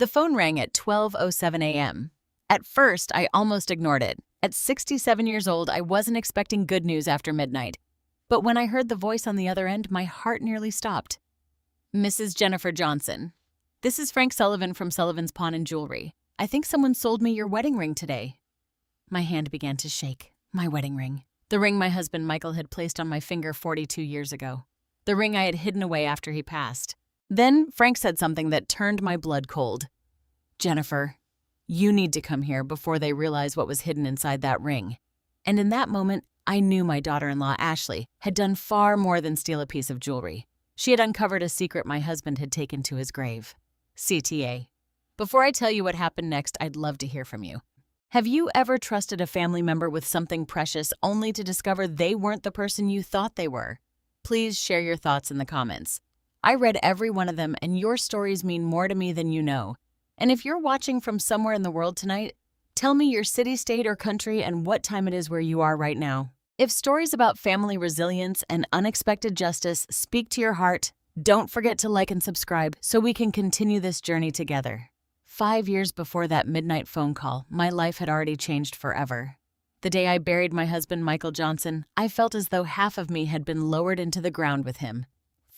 The phone rang at 12:07 a.m. At first, I almost ignored it. At 67 years old, I wasn't expecting good news after midnight. But when I heard the voice on the other end, my heart nearly stopped. Mrs. Jennifer Johnson, this is Frank Sullivan from Sullivan's Pawn and Jewelry. I think someone sold me your wedding ring today. My hand began to shake. My wedding ring. The ring my husband Michael had placed on my finger 42 years ago. The ring I had hidden away after he passed. Then Frank said something that turned my blood cold. Jennifer, you need to come here before they realize what was hidden inside that ring. And in that moment, I knew my daughter-in-law, Ashley, had done far more than steal a piece of jewelry. She had uncovered a secret my husband had taken to his grave. CTA. Before I tell you what happened next, I'd love to hear from you. Have you ever trusted a family member with something precious only to discover they weren't the person you thought they were? Please share your thoughts in the comments. I read every one of them, and your stories mean more to me than you know. And if you're watching from somewhere in the world tonight, tell me your city, state, or country and what time it is where you are right now. If stories about family resilience and unexpected justice speak to your heart, don't forget to like and subscribe so we can continue this journey together. 5 years before that midnight phone call, my life had already changed forever. The day I buried my husband, Michael Johnson, I felt as though half of me had been lowered into the ground with him.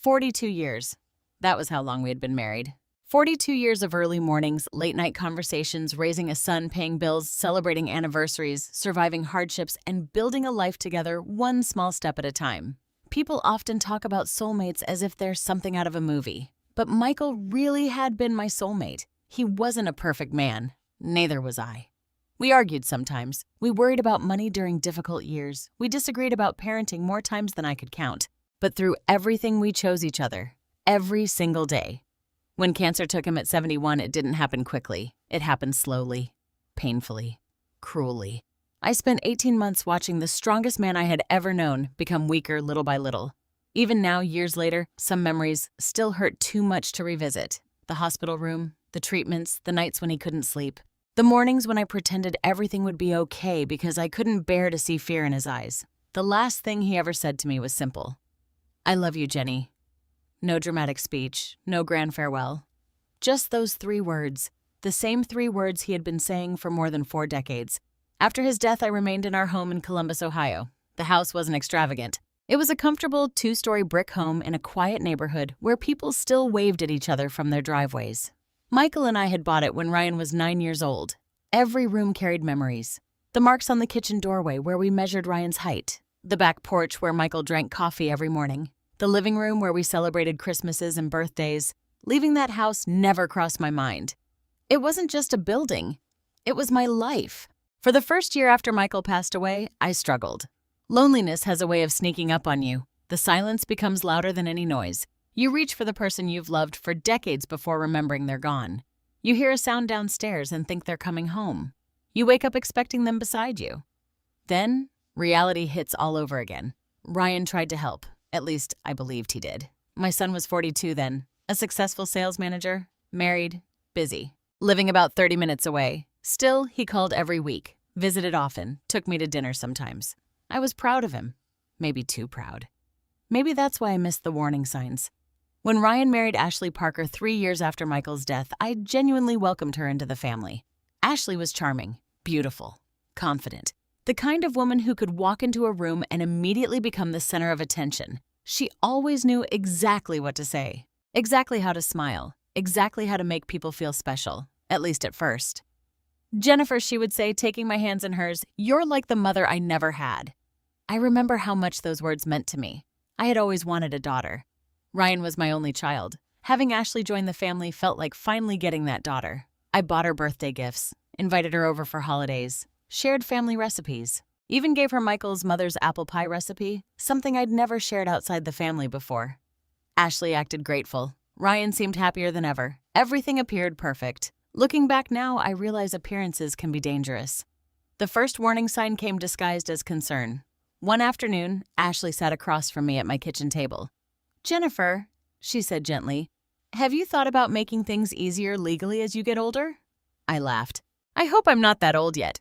42 years. That was how long we had been married. 42 years of early mornings, late-night conversations, raising a son, paying bills, celebrating anniversaries, surviving hardships, and building a life together one small step at a time. People often talk about soulmates as if they're something out of a movie. But Michael really had been my soulmate. He wasn't a perfect man. Neither was I. We argued sometimes. We worried about money during difficult years. We disagreed about parenting more times than I could count. But through everything, we chose each other. Every single day. When cancer took him at 71, it didn't happen quickly. It happened slowly, painfully, cruelly. I spent 18 months watching the strongest man I had ever known become weaker little by little. Even now, years later, some memories still hurt too much to revisit. The hospital room, the treatments, the nights when he couldn't sleep. The mornings when I pretended everything would be okay because I couldn't bear to see fear in his eyes. The last thing he ever said to me was simple. I love you, Jenny. No dramatic speech, no grand farewell. Just those 3 words, the same 3 words he had been saying for more than 4 decades. After his death, I remained in our home in Columbus, Ohio. The house wasn't extravagant. It was a comfortable 2-story brick home in a quiet neighborhood where people still waved at each other from their driveways. Michael and I had bought it when Ryan was 9 years old. Every room carried memories. The marks on the kitchen doorway where we measured Ryan's height. The back porch where Michael drank coffee every morning. The living room where we celebrated Christmases and birthdays. Leaving that house never crossed my mind. It wasn't just a building. It was my life. For the first year after Michael passed away, I struggled. Loneliness has a way of sneaking up on you. The silence becomes louder than any noise. You reach for the person you've loved for decades before remembering they're gone. You hear a sound downstairs and think they're coming home. You wake up expecting them beside you. Then, reality hits all over again. Ryan tried to help. At least, I believed he did. My son was 42 then, a successful sales manager, married, busy, living about 30 minutes away. Still, he called every week, visited often, took me to dinner sometimes. I was proud of him. Maybe too proud. Maybe that's why I missed the warning signs. When Ryan married Ashley Parker 3 years after Michael's death, I genuinely welcomed her into the family. Ashley was charming, beautiful, confident. The kind of woman who could walk into a room and immediately become the center of attention. She always knew exactly what to say, exactly how to smile, exactly how to make people feel special, at least at first. Jennifer, she would say, taking my hands in hers, you're like the mother I never had. I remember how much those words meant to me. I had always wanted a daughter. Ryan was my only child. Having Ashley join the family felt like finally getting that daughter. I bought her birthday gifts, invited her over for holidays, shared family recipes, even gave her Michael's mother's apple pie recipe, something I'd never shared outside the family before. Ashley acted grateful. Ryan seemed happier than ever. Everything appeared perfect. Looking back now, I realize appearances can be dangerous. The first warning sign came disguised as concern. One afternoon, Ashley sat across from me at my kitchen table. Jennifer, she said gently, have you thought about making things easier legally as you get older? I laughed. I hope I'm not that old yet.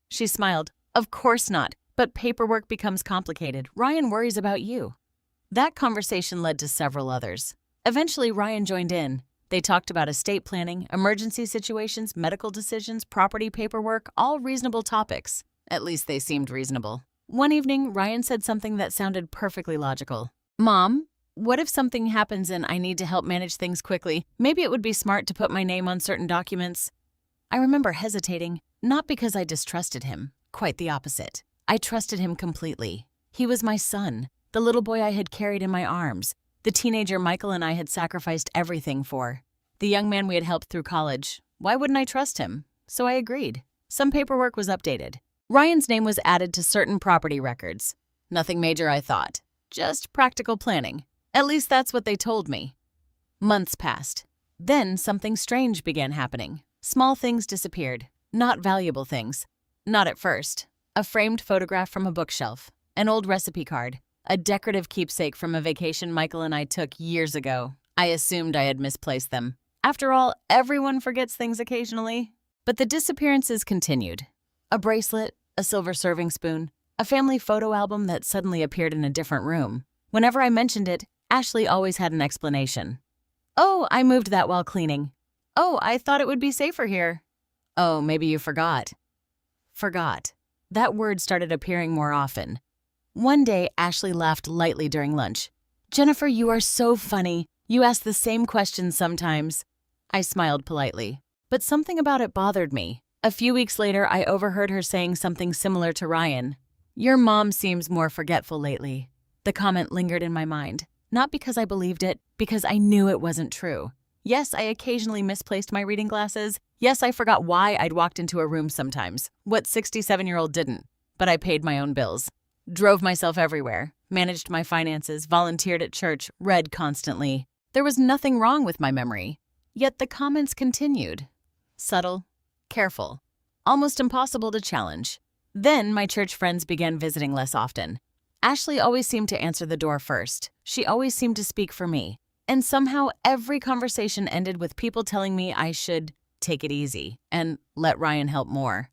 She smiled. Of course not, but paperwork becomes complicated. Ryan worries about you. That conversation led to several others. Eventually, Ryan joined in, They talked about estate planning, emergency situations, medical decisions, property paperwork, all reasonable topics. At least they seemed reasonable. One evening, Ryan said something that sounded perfectly logical. "Mom, what if something happens and I need to help manage things quickly? Maybe it would be smart to put my name on certain documents." I remember hesitating, not because I distrusted him. Quite the opposite. I trusted him completely. He was my son, the little boy I had carried in my arms, the teenager Michael and I had sacrificed everything for, the young man we had helped through college. Why wouldn't I trust him? So I agreed. Some paperwork was updated. Ryan's name was added to certain property records. Nothing major, I thought. Just practical planning. At least that's what they told me. Months passed. Then something strange began happening. Small things disappeared. Not valuable things. Not at first. A framed photograph from a bookshelf. An old recipe card. A decorative keepsake from a vacation Michael and I took years ago. I assumed I had misplaced them. After all, everyone forgets things occasionally. But the disappearances continued. A bracelet, a silver serving spoon, a family photo album that suddenly appeared in a different room. Whenever I mentioned it, Ashley always had an explanation. "Oh, I moved that while cleaning." "Oh, I thought it would be safer here." "Oh, maybe you forgot." Forgot. That word started appearing more often. One day, Ashley laughed lightly during lunch. "Jennifer, you are so funny. You ask the same questions sometimes." I smiled politely, but something about it bothered me. A few weeks later, I overheard her saying something similar to Ryan. "Your mom seems more forgetful lately." The comment lingered in my mind, not because I believed it, because I knew it wasn't true. Yes, I occasionally misplaced my reading glasses. Yes, I forgot why I'd walked into a room sometimes. What 67-year-old didn't? But I paid my own bills. Drove myself everywhere, managed my finances, volunteered at church, read constantly. There was nothing wrong with my memory. Yet the comments continued. Subtle, careful, almost impossible to challenge. Then my church friends began visiting less often. Ashley always seemed to answer the door first. She always seemed to speak for me. And somehow every conversation ended with people telling me I should take it easy and let Ryan help more.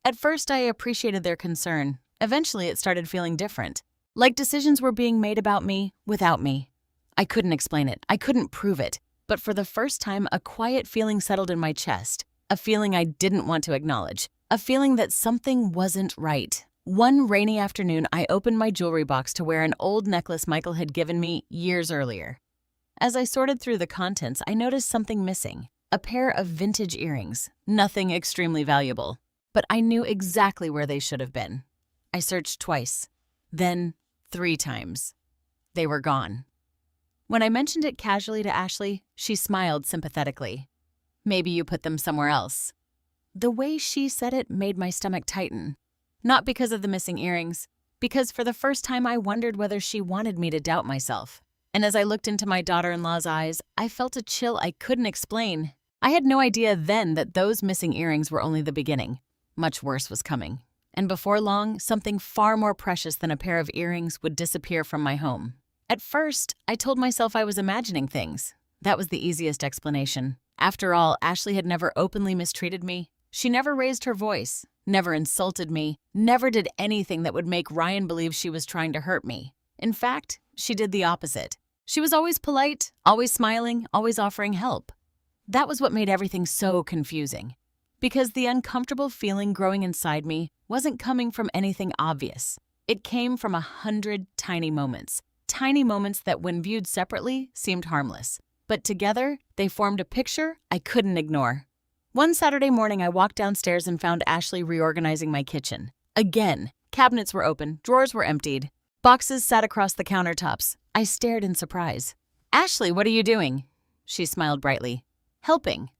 At first, I appreciated their concern. Eventually, it started feeling different. Like decisions were being made about me without me. I couldn't explain it. I couldn't prove it. But for the first time, a quiet feeling settled in my chest. A feeling I didn't want to acknowledge. A feeling that something wasn't right. One rainy afternoon, I opened my jewelry box to wear an old necklace Michael had given me years earlier. As I sorted through the contents, I noticed something missing. A pair of vintage earrings. Nothing extremely valuable. But I knew exactly where they should have been. I searched twice, then 3 times. They were gone. When I mentioned it casually to Ashley, she smiled sympathetically. "Maybe you put them somewhere else." The way she said it made my stomach tighten. Not because of the missing earrings, because for the first time I wondered whether she wanted me to doubt myself. And as I looked into my daughter-in-law's eyes, I felt a chill I couldn't explain. I had no idea then that those missing earrings were only the beginning. Much worse was coming. And before long, something far more precious than a pair of earrings would disappear from my home. At first, I told myself I was imagining things. That was the easiest explanation. After all, Ashley had never openly mistreated me. She never raised her voice, never insulted me, never did anything that would make Ryan believe she was trying to hurt me. In fact, she did the opposite. She was always polite, always smiling, always offering help. That was what made everything so confusing. Because the uncomfortable feeling growing inside me wasn't coming from anything obvious. It came from 100 tiny moments that when viewed separately seemed harmless. But together, they formed a picture I couldn't ignore. One Saturday morning, I walked downstairs and found Ashley reorganizing my kitchen. Again, cabinets were open, drawers were emptied. Boxes sat across the countertops. I stared in surprise. "Ashley, what are you doing?" She smiled brightly. "Helping."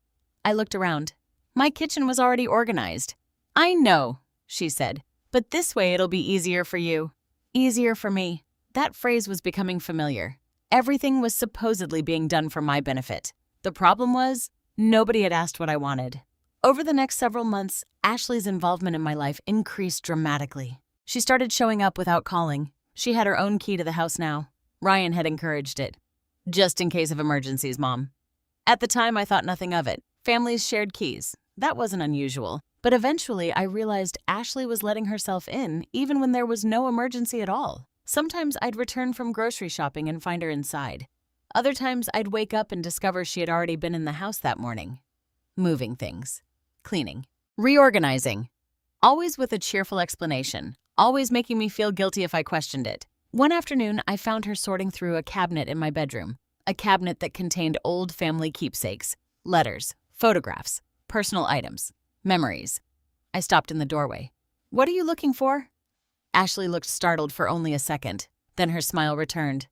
I looked around. My kitchen was already organized. "I know," she said, "but this way it'll be easier for you." Easier for me. That phrase was becoming familiar. Everything was supposedly being done for my benefit. The problem was, nobody had asked what I wanted. Over the next several months, Ashley's involvement in my life increased dramatically. She started showing up without calling. She had her own key to the house now. Ryan had encouraged it. "Just in case of emergencies, Mom." At the time, I thought nothing of it. Families shared keys. That wasn't unusual. But eventually, I realized Ashley was letting herself in even when there was no emergency at all. Sometimes I'd return from grocery shopping and find her inside. Other times, I'd wake up and discover she had already been in the house that morning. Moving things, cleaning, reorganizing. Always with a cheerful explanation, always making me feel guilty if I questioned it. One afternoon, I found her sorting through a cabinet in my bedroom, a cabinet that contained old family keepsakes, letters, photographs, personal items, memories. I stopped in the doorway. "What are you looking for?" Ashley looked startled for only a second, then her smile returned.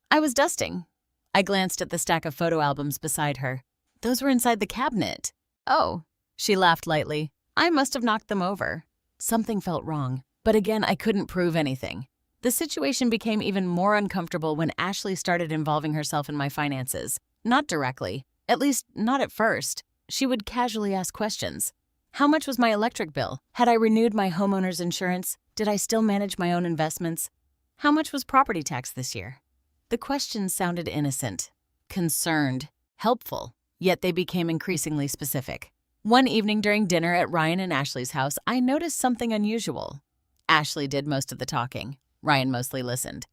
"I was dusting." I glanced at the stack of photo albums beside her. "Those were inside the cabinet." "Oh," she laughed lightly. "I must have knocked them over." Something felt wrong, but again, I couldn't prove anything. The situation became even more uncomfortable when Ashley started involving herself in my finances. Not directly, at least not at first. She would casually ask questions. How much was my electric bill? Had I renewed my homeowner's insurance? Did I still manage my own investments? How much was property tax this year? The questions sounded innocent, concerned, helpful, yet they became increasingly specific. One evening during dinner at Ryan and Ashley's house, I noticed something unusual. Ashley did most of the talking. Ryan mostly listened.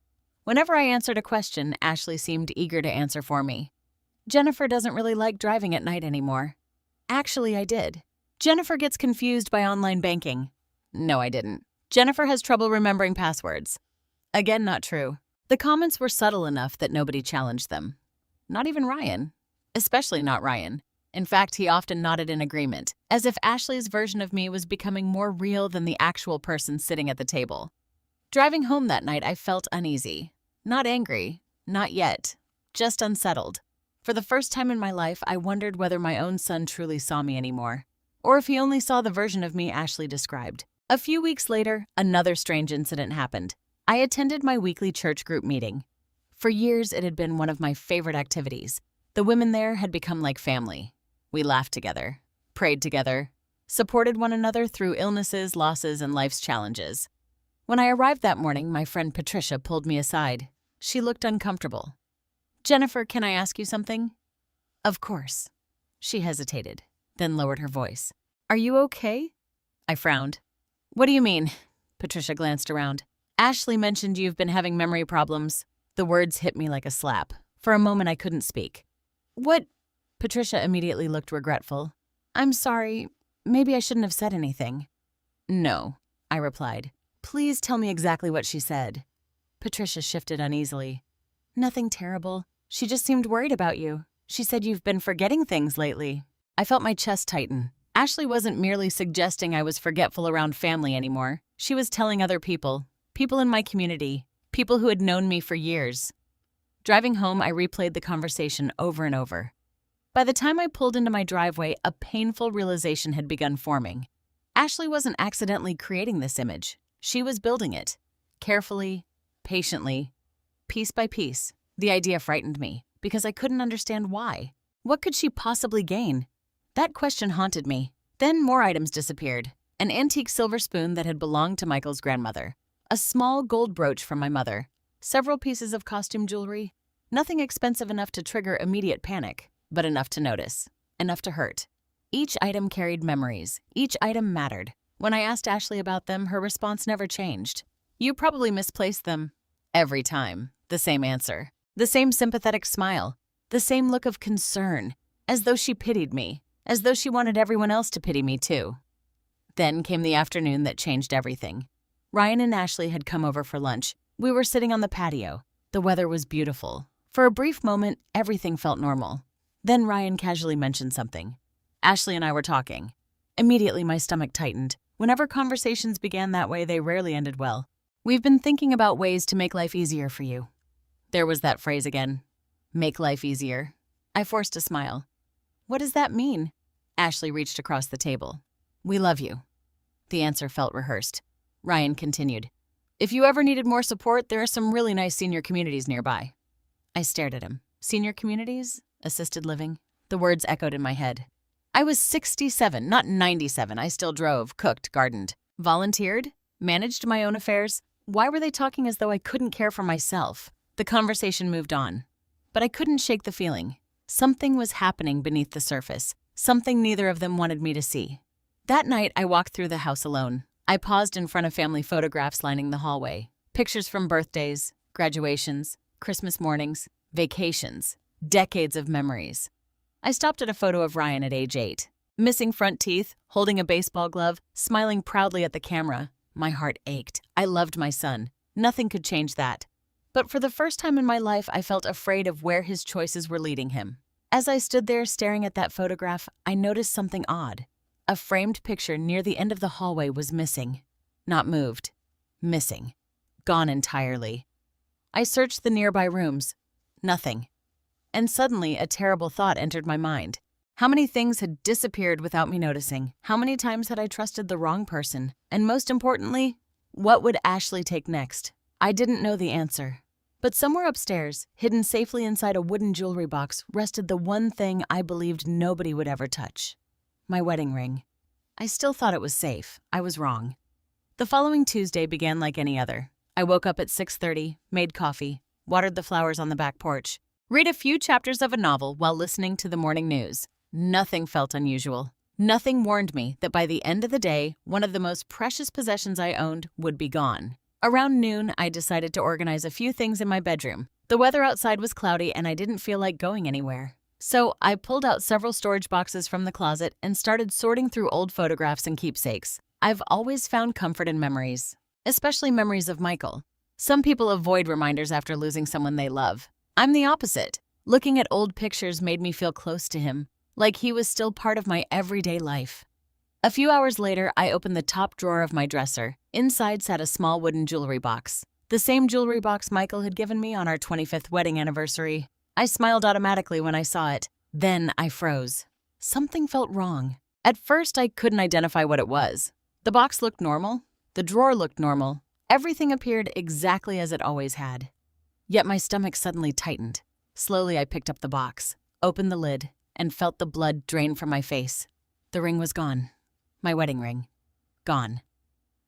Whenever I answered a question, Ashley seemed eager to answer for me. "Jennifer doesn't really like driving at night anymore." Actually, I did. "Jennifer gets confused by online banking." No, I didn't. "Jennifer has trouble remembering passwords." Again, not true. The comments were subtle enough that nobody challenged them. Not even Ryan. Especially not Ryan. In fact, he often nodded in agreement, as if Ashley's version of me was becoming more real than the actual person sitting at the table. Driving home that night, I felt uneasy. Not angry. Not yet. Just unsettled. For the first time in my life, I wondered whether my own son truly saw me anymore, or if he only saw the version of me Ashley described. A few weeks later, another strange incident happened. I attended my weekly church group meeting. For years, it had been one of my favorite activities. The women there had become like family. We laughed together, prayed together, supported one another through illnesses, losses, and life's challenges. When I arrived that morning, my friend Patricia pulled me aside. She looked uncomfortable. "Jennifer, can I ask you something?" "Of course." She hesitated, then lowered her voice. "Are you okay?" I frowned. "What do you mean?" Patricia glanced around. "Ashley mentioned you've been having memory problems." The words hit me like a slap. For a moment, I couldn't speak. "What?" Patricia immediately looked regretful. "I'm sorry. Maybe I shouldn't have said anything." "No," I replied. "Please tell me exactly what she said." Patricia shifted uneasily. "Nothing terrible. She just seemed worried about you. She said you've been forgetting things lately." I felt my chest tighten. Ashley wasn't merely suggesting I was forgetful around family anymore. She was telling other people in my community, people who had known me for years. Driving home, I replayed the conversation over and over. By the time I pulled into my driveway, a painful realization had begun forming. Ashley wasn't accidentally creating this image. She was building it. Carefully, patiently, piece by piece. The idea frightened me, because I couldn't understand why. What could she possibly gain? That question haunted me. Then more items disappeared. An antique silver spoon that had belonged to Michael's grandmother. A small gold brooch from my mother. Several pieces of costume jewelry. Nothing expensive enough to trigger immediate panic, but enough to notice. Enough to hurt. Each item carried memories. Each item mattered. When I asked Ashley about them, her response never changed. "You probably misplaced them." Every time. The same answer. The same sympathetic smile. The same look of concern. As though she pitied me. As though she wanted everyone else to pity me too. Then came the afternoon that changed everything. Ryan and Ashley had come over for lunch. We were sitting on the patio. The weather was beautiful. For a brief moment, everything felt normal. Then Ryan casually mentioned something. Ashley and I were talking. Immediately, my stomach tightened. Whenever conversations began that way, they rarely ended well. "We've been thinking about ways to make life easier for you." There was that phrase again. Make life easier. I forced a smile. "What does that mean?" Ashley reached across the table. "We love you." The answer felt rehearsed. Ryan continued. "If you ever needed more support, there are some really nice senior communities nearby." I stared at him. Senior communities? Assisted living? The words echoed in my head. I was 67, not 97. I still drove, cooked, gardened, volunteered, managed my own affairs. Why were they talking as though I couldn't care for myself? The conversation moved on. But I couldn't shake the feeling. Something was happening beneath the surface. Something neither of them wanted me to see. That night, I walked through the house alone. I paused in front of family photographs lining the hallway. Pictures from birthdays, graduations, Christmas mornings, vacations, decades of memories. I stopped at a photo of Ryan at age 8. Missing front teeth, holding a baseball glove, smiling proudly at the camera. My heart ached. I loved my son. Nothing could change that. But for the first time in my life, I felt afraid of where his choices were leading him. As I stood there staring at that photograph, I noticed something odd. A framed picture near the end of the hallway was missing. Not moved. Missing. Gone entirely. I searched the nearby rooms. Nothing. And suddenly, a terrible thought entered my mind. How many things had disappeared without me noticing? How many times had I trusted the wrong person? And most importantly, what would Ashley take next? I didn't know the answer. But somewhere upstairs, hidden safely inside a wooden jewelry box, rested the one thing I believed nobody would ever touch. My wedding ring. I still thought it was safe. I was wrong. The following Tuesday began like any other. I woke up at 6:30, made coffee, watered the flowers on the back porch, read a few chapters of a novel while listening to the morning news. Nothing felt unusual. Nothing warned me that by the end of the day, one of the most precious possessions I owned would be gone. Around noon, I decided to organize a few things in my bedroom. The weather outside was cloudy and I didn't feel like going anywhere. So I pulled out several storage boxes from the closet and started sorting through old photographs and keepsakes. I've always found comfort in memories, especially memories of Michael. Some people avoid reminders after losing someone they love. I'm the opposite. Looking at old pictures made me feel close to him, like he was still part of my everyday life. A few hours later, I opened the top drawer of my dresser. Inside sat a small wooden jewelry box. The same jewelry box Michael had given me on our 25th wedding anniversary. I smiled automatically when I saw it. Then I froze. Something felt wrong. At first, I couldn't identify what it was. The box looked normal. The drawer looked normal. Everything appeared exactly as it always had. Yet my stomach suddenly tightened. Slowly, I picked up the box, opened the lid, and felt the blood drain from my face. The ring was gone. My wedding ring. Gone.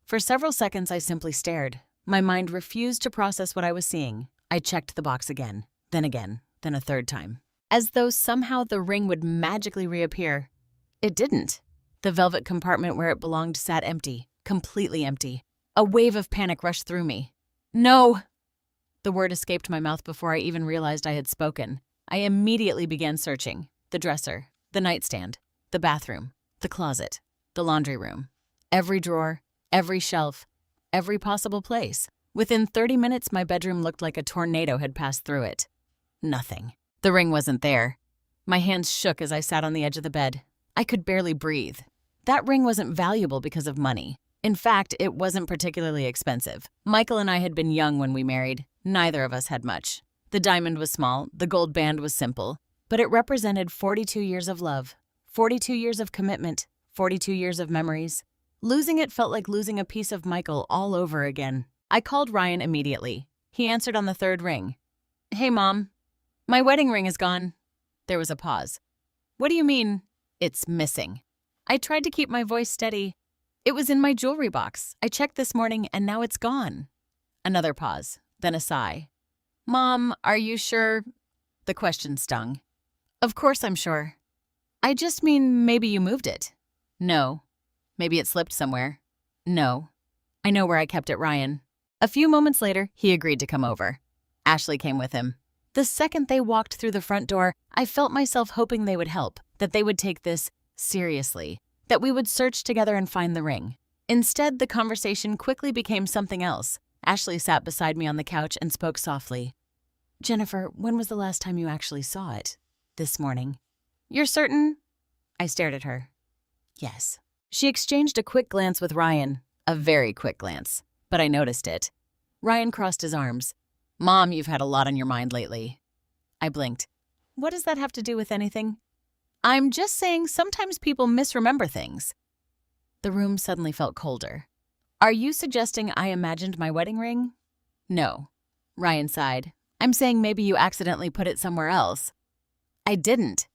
For several seconds, I simply stared. My mind refused to process what I was seeing. I checked the box again, then a third time. As though somehow the ring would magically reappear. It didn't. The velvet compartment where it belonged sat empty, completely empty. A wave of panic rushed through me. No! The word escaped my mouth before I even realized I had spoken. I immediately began searching. The dresser, the nightstand, the bathroom, the closet, the laundry room. Every drawer, every shelf, every possible place. Within 30 minutes, my bedroom looked like a tornado had passed through it. Nothing. The ring wasn't there. My hands shook as I sat on the edge of the bed. I could barely breathe. That ring wasn't valuable because of money. In fact, it wasn't particularly expensive. Michael and I had been young when we married. Neither of us had much. The diamond was small, the gold band was simple, but it represented 42 years of love, 42 years of commitment, 42 years of memories. Losing it felt like losing a piece of Michael all over again. I called Ryan immediately. He answered on the third ring. "Hey, Mom. My wedding ring is gone." There was a pause. "What do you mean, it's missing?" I tried to keep my voice steady. "It was in my jewelry box. I checked this morning and now it's gone." Another pause, then a sigh. "Mom, are you sure?" The question stung. "Of course I'm sure. I just mean maybe you moved it." "No." "Maybe it slipped somewhere." "No." "I know where I kept it, Ryan." A few moments later, he agreed to come over. Ashley came with him. The second they walked through the front door, I felt myself hoping they would help, that they would take this seriously, that we would search together and find the ring. Instead, the conversation quickly became something else. Ashley sat beside me on the couch and spoke softly. "Jennifer, when was the last time you actually saw it?" "This morning." "You're certain?" I stared at her. "Yes." She exchanged a quick glance with Ryan, a very quick glance, but I noticed it. Ryan crossed his arms. "Mom, you've had a lot on your mind lately." I blinked. "What does that have to do with anything?" "I'm just saying sometimes people misremember things." The room suddenly felt colder. "Are you suggesting I imagined my wedding ring?" "No." Ryan sighed. "I'm saying maybe you accidentally put it somewhere else." "I didn't."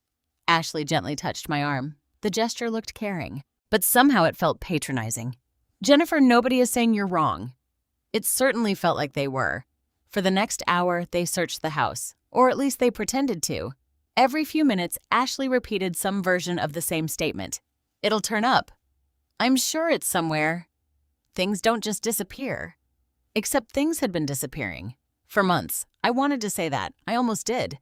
Ashley gently touched my arm. The gesture looked caring, but somehow it felt patronizing. "Jennifer, nobody is saying you're wrong." It certainly felt like they were. For the next hour, they searched the house, or at least they pretended to. Every few minutes, Ashley repeated some version of the same statement. "It'll turn up." "I'm sure it's somewhere." Things don't just disappear. Except things had been disappearing. For months, I wanted to say that. I almost did.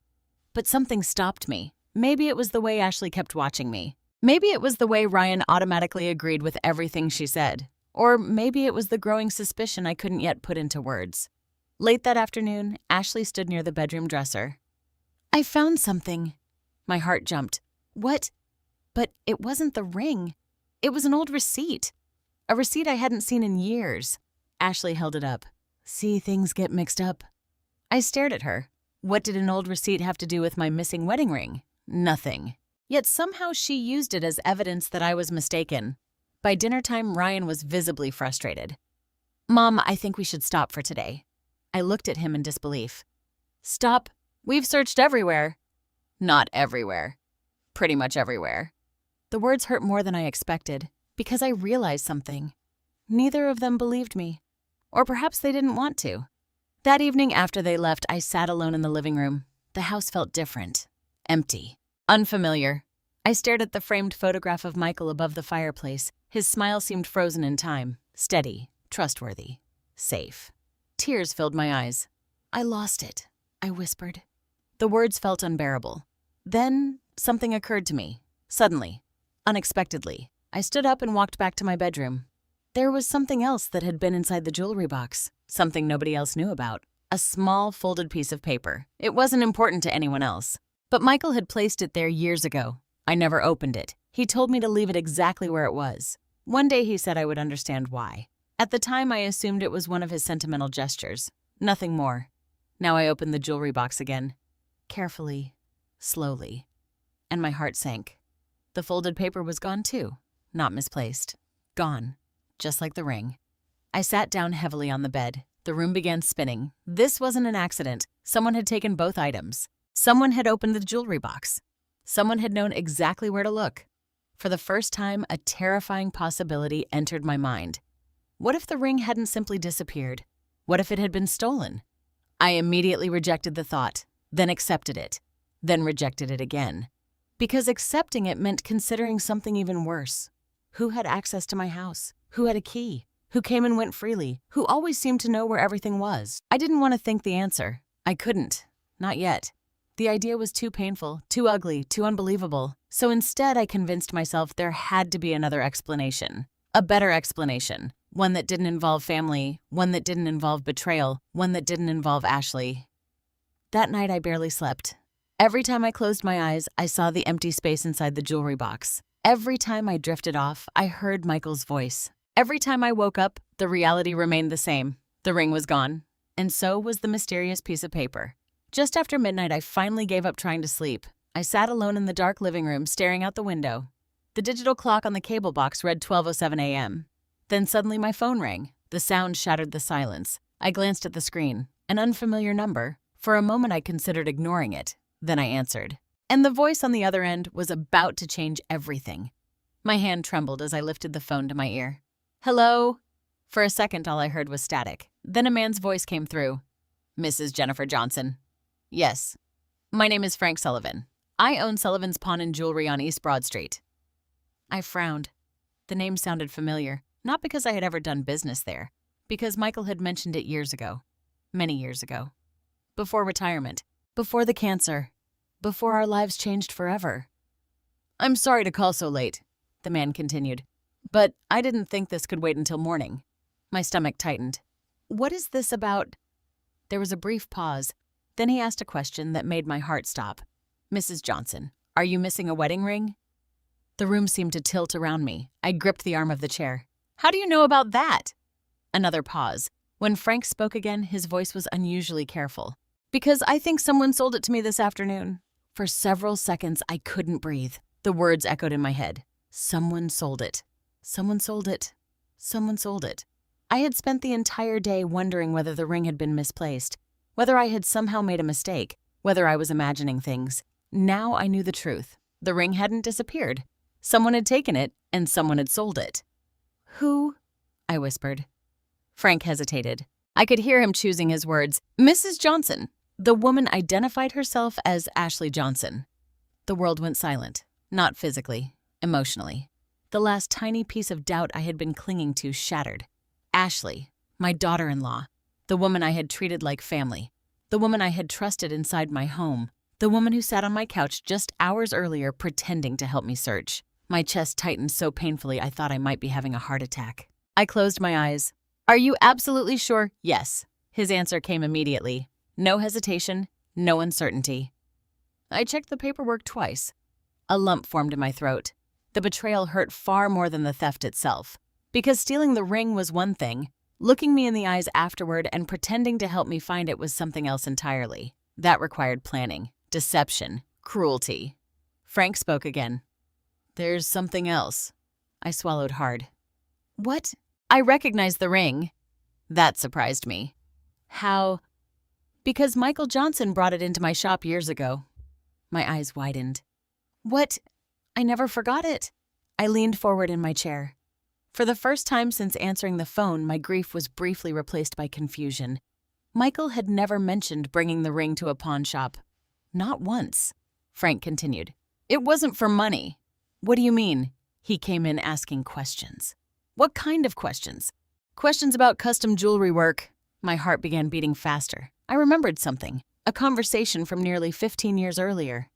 But something stopped me. Maybe it was the way Ashley kept watching me. Maybe it was the way Ryan automatically agreed with everything she said. Or maybe it was the growing suspicion I couldn't yet put into words. Late that afternoon, Ashley stood near the bedroom dresser. "I found something." My heart jumped. "What?" But it wasn't the ring. It was an old receipt. A receipt I hadn't seen in years. Ashley held it up. "See, things get mixed up." I stared at her. What did an old receipt have to do with my missing wedding ring? Nothing. Yet somehow she used it as evidence that I was mistaken. By dinner time, Ryan was visibly frustrated. "Mom, I think we should stop for today." I looked at him in disbelief. "Stop? We've searched everywhere." "Not everywhere. Pretty much everywhere." The words hurt more than I expected, because I realized something. Neither of them believed me. Or perhaps they didn't want to. That evening after they left, I sat alone in the living room. The house felt different. Empty. Unfamiliar. I stared at the framed photograph of Michael above the fireplace. His smile seemed frozen in time. Steady. Trustworthy. Safe. Tears filled my eyes. "I lost it," I whispered. The words felt unbearable. Then something occurred to me. Suddenly. Unexpectedly. I stood up and walked back to my bedroom. There was something else that had been inside the jewelry box. Something nobody else knew about. A small folded piece of paper. It wasn't important to anyone else. But Michael had placed it there years ago. I never opened it. He told me to leave it exactly where it was. One day he said I would understand why. At the time, I assumed it was one of his sentimental gestures. Nothing more. Now I opened the jewelry box again. Carefully. Slowly. And my heart sank. The folded paper was gone too. Not misplaced. Gone. Just like the ring. I sat down heavily on the bed. The room began spinning. This wasn't an accident. Someone had taken both items. Someone had opened the jewelry box. Someone had known exactly where to look. For the first time, a terrifying possibility entered my mind. What if the ring hadn't simply disappeared? What if it had been stolen? I immediately rejected the thought, then accepted it, then rejected it again. Because accepting it meant considering something even worse. Who had access to my house? Who had a key? Who came and went freely? Who always seemed to know where everything was? I didn't want to think the answer. I couldn't. Not yet. The idea was too painful, too ugly, too unbelievable. So instead, I convinced myself there had to be another explanation. A better explanation. One that didn't involve family. One that didn't involve betrayal. One that didn't involve Ashley. That night, I barely slept. Every time I closed my eyes, I saw the empty space inside the jewelry box. Every time I drifted off, I heard Michael's voice. Every time I woke up, the reality remained the same. The ring was gone. And so was the mysterious piece of paper. Just after midnight, I finally gave up trying to sleep. I sat alone in the dark living room, staring out the window. The digital clock on the cable box read 12:07 a.m. Then suddenly my phone rang. The sound shattered the silence. I glanced at the screen. An unfamiliar number. For a moment, I considered ignoring it. Then I answered. And the voice on the other end was about to change everything. My hand trembled as I lifted the phone to my ear. "Hello?" For a second, all I heard was static. Then a man's voice came through. "Mrs. Jennifer Johnson." "Yes." "My name is Frank Sullivan. I own Sullivan's Pawn and Jewelry on East Broad Street." I frowned. The name sounded familiar, not because I had ever done business there, because Michael had mentioned it years ago. Many years ago. Before retirement. Before the cancer. Before our lives changed forever. "I'm sorry to call so late," the man continued, "but I didn't think this could wait until morning." My stomach tightened. "What is this about?" There was a brief pause. Then he asked a question that made my heart stop. "Mrs. Johnson, are you missing a wedding ring?" The room seemed to tilt around me. I gripped the arm of the chair. "How do you know about that?" Another pause. When Frank spoke again, his voice was unusually careful. "Because I think someone sold it to me this afternoon." For several seconds, I couldn't breathe. The words echoed in my head. Someone sold it. Someone sold it. Someone sold it. I had spent the entire day wondering whether the ring had been misplaced, whether I had somehow made a mistake, whether I was imagining things. Now I knew the truth. The ring hadn't disappeared. Someone had taken it, and someone had sold it. "Who?" I whispered. Frank hesitated. I could hear him choosing his words. "Mrs. Johnson." The woman identified herself as Ashley Johnson. The world went silent. Not physically, emotionally. The last tiny piece of doubt I had been clinging to shattered. Ashley, my daughter-in-law, the woman I had treated like family. The woman I had trusted inside my home. The woman who sat on my couch just hours earlier pretending to help me search. My chest tightened so painfully I thought I might be having a heart attack. I closed my eyes. "Are you absolutely sure?" "Yes." His answer came immediately. No hesitation, no uncertainty. I checked the paperwork twice. A lump formed in my throat. The betrayal hurt far more than the theft itself. Because stealing the ring was one thing, looking me in the eyes afterward and pretending to help me find it was something else entirely. That required planning, deception, cruelty. Frank spoke again. "There's something else." I swallowed hard. "What?" "I recognized the ring." That surprised me. "How?" "Because Michael Johnson brought it into my shop years ago." My eyes widened. "What?" "I never forgot it." I leaned forward in my chair. For the first time since answering the phone, my grief was briefly replaced by confusion. Michael had never mentioned bringing the ring to a pawn shop. Not once. Frank continued. "It wasn't for money." "What do you mean?" He came in asking questions. "What kind of questions?" "Questions about custom jewelry work." My heart began beating faster. I remembered something. A conversation from nearly 15 years earlier.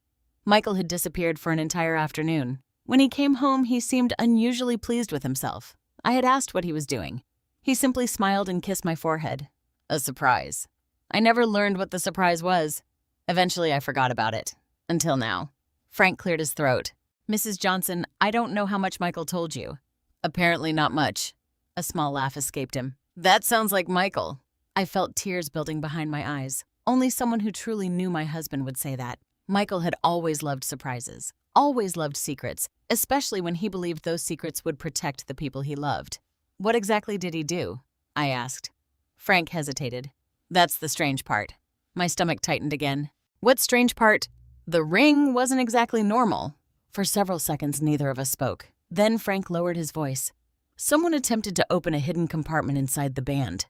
Michael had disappeared for an entire afternoon. When he came home, he seemed unusually pleased with himself. I had asked what he was doing. He simply smiled and kissed my forehead. A surprise. I never learned what the surprise was. Eventually, I forgot about it. Until now. Frank cleared his throat. "Mrs. Johnson, I don't know how much Michael told you." "Apparently not much." A small laugh escaped him. "That sounds like Michael." I felt tears building behind my eyes. Only someone who truly knew my husband would say that. Michael had always loved surprises, always loved secrets, especially when he believed those secrets would protect the people he loved. "What exactly did he do?" I asked. Frank hesitated. "That's the strange part." My stomach tightened again. "What strange part?" "The ring wasn't exactly normal." For several seconds, neither of us spoke. Then Frank lowered his voice. "Someone attempted to open a hidden compartment inside the band."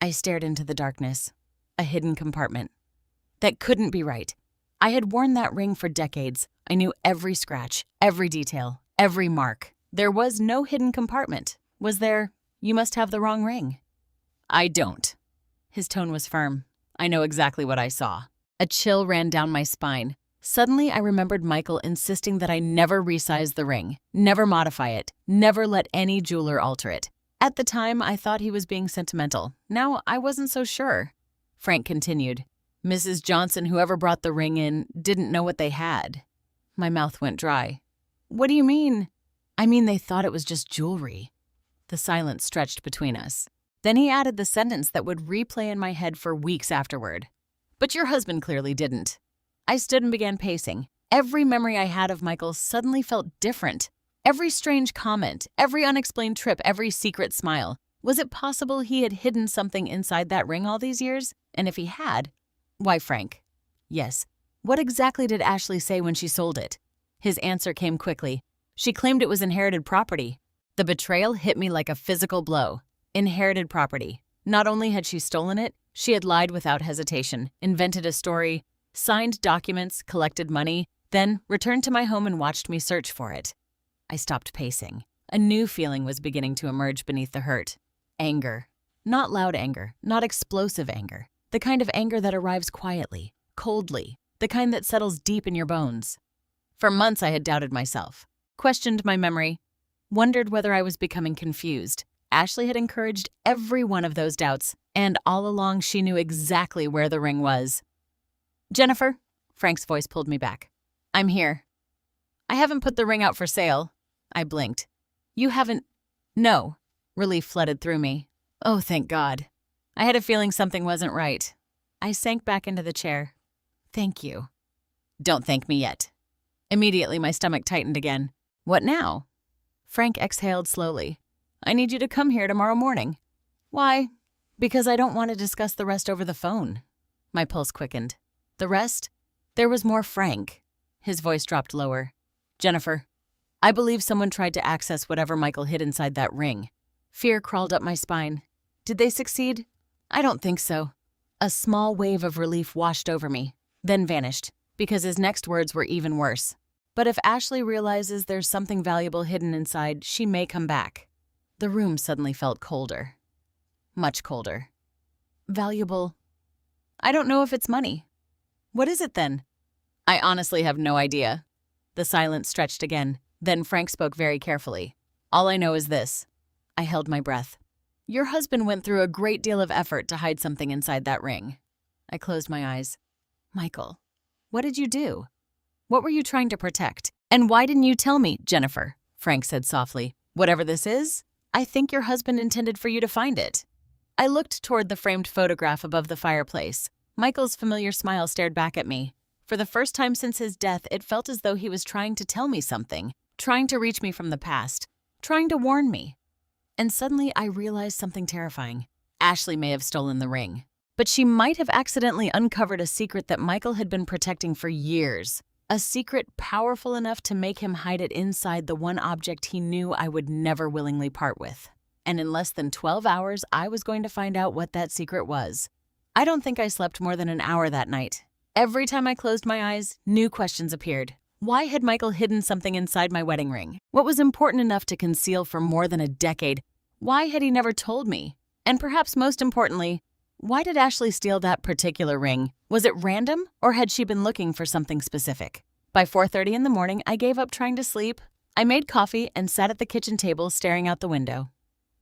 I stared into the darkness. A hidden compartment. That couldn't be right. I had worn that ring for decades. I knew every scratch, every detail, every mark. There was no hidden compartment. Was there? "You must have the wrong ring." "I don't." His tone was firm. "I know exactly what I saw." A chill ran down my spine. Suddenly, I remembered Michael insisting that I never resize the ring, never modify it, never let any jeweler alter it. At the time, I thought he was being sentimental. Now, I wasn't so sure. Frank continued. "Mrs. Johnson, whoever brought the ring in, didn't know what they had." My mouth went dry. "What do you mean?" "I mean they thought it was just jewelry." The silence stretched between us. Then he added the sentence that would replay in my head for weeks afterward. "But your husband clearly didn't." I stood and began pacing. Every memory I had of Michael suddenly felt different. Every strange comment, every unexplained trip, every secret smile. Was it possible he had hidden something inside that ring all these years? And if he had, why Frank? Yes. What exactly did Ashley say when she sold it? His answer came quickly. She claimed it was inherited property. The betrayal hit me like a physical blow. Inherited property. Not only had she stolen it, she had lied without hesitation, invented a story, signed documents, collected money, then returned to my home and watched me search for it. I stopped pacing. A new feeling was beginning to emerge beneath the hurt. Anger. Not loud anger, not explosive anger. The kind of anger that arrives quietly, coldly, the kind that settles deep in your bones. For months I had doubted myself, questioned my memory, wondered whether I was becoming confused. Ashley had encouraged every one of those doubts, and all along she knew exactly where the ring was. "Jennifer," Frank's voice pulled me back. "I'm here." "I haven't put the ring out for sale." I blinked. "You haven't?" "No." Relief flooded through me. Oh, thank God. I had a feeling something wasn't right. I sank back into the chair. "Thank you." "Don't thank me yet." Immediately, my stomach tightened again. "What now?" Frank exhaled slowly. "I need you to come here tomorrow morning." "Why?" "Because I don't want to discuss the rest over the phone." My pulse quickened. The rest? There was more Frank. His voice dropped lower. "Jennifer, I believe someone tried to access whatever Michael hid inside that ring." Fear crawled up my spine. Did they succeed? I don't think so. A small wave of relief washed over me, then vanished, because his next words were even worse. "But if Ashley realizes there's something valuable hidden inside, she may come back." The room suddenly felt colder. Much colder. "Valuable?" I don't know if it's money. What is it then? I honestly have no idea. The silence stretched again. Then Frank spoke very carefully. All I know is this. I held my breath. Your husband went through a great deal of effort to hide something inside that ring. I closed my eyes. Michael, what did you do? What were you trying to protect? And why didn't you tell me, Jennifer? Frank said softly. Whatever this is, I think your husband intended for you to find it. I looked toward the framed photograph above the fireplace. Michael's familiar smile stared back at me. For the first time since his death, it felt as though he was trying to tell me something, trying to reach me from the past, trying to warn me. And suddenly I realized something terrifying. Ashley may have stolen the ring, but she might have accidentally uncovered a secret that Michael had been protecting for years. A secret powerful enough to make him hide it inside the one object he knew I would never willingly part with. And in less than 12 hours, I was going to find out what that secret was. I don't think I slept more than an hour that night. Every time I closed my eyes, new questions appeared. Why had Michael hidden something inside my wedding ring? What was important enough to conceal for more than a decade? Why had he never told me? And perhaps most importantly, why did Ashley steal that particular ring? Was it random, or had she been looking for something specific? By 4:30 in the morning, I gave up trying to sleep. I made coffee and sat at the kitchen table staring out the window.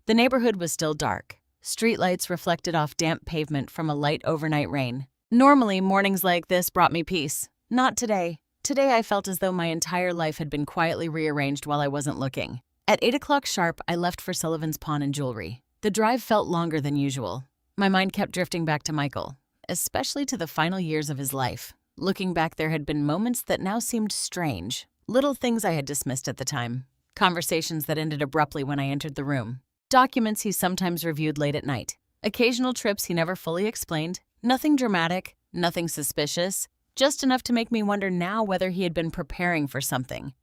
The neighborhood was still dark. Streetlights reflected off damp pavement from a light overnight rain. Normally, mornings like this brought me peace. Not today. Today I felt as though my entire life had been quietly rearranged while I wasn't looking. At 8 o'clock sharp, I left for Sullivan's Pawn and Jewelry. The drive felt longer than usual. My mind kept drifting back to Michael, especially to the final years of his life. Looking back, there had been moments that now seemed strange. Little things I had dismissed at the time. Conversations that ended abruptly when I entered the room. Documents he sometimes reviewed late at night. Occasional trips he never fully explained. Nothing dramatic, nothing suspicious, just enough to make me wonder now whether he had been preparing for something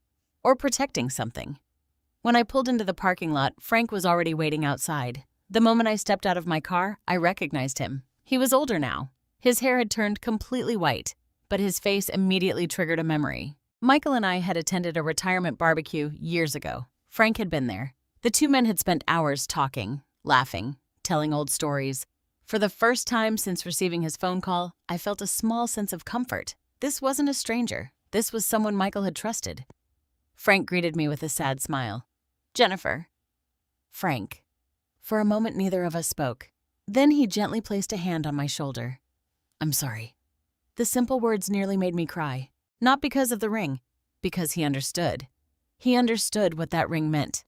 or protecting something. When I pulled into the parking lot, Frank was already waiting outside. The moment I stepped out of my car, I recognized him. He was older now. His hair had turned completely white, but his face immediately triggered a memory. Michael and I had attended a retirement barbecue years ago. Frank had been there. The two men had spent hours talking, laughing, telling old stories. For the first time since receiving his phone call, I felt a small sense of comfort. This wasn't a stranger. This was someone Michael had trusted. Frank greeted me with a sad smile. Jennifer. Frank. For a moment, neither of us spoke. Then he gently placed a hand on my shoulder. I'm sorry. The simple words nearly made me cry. Not because of the ring, because he understood. He understood what that ring meant.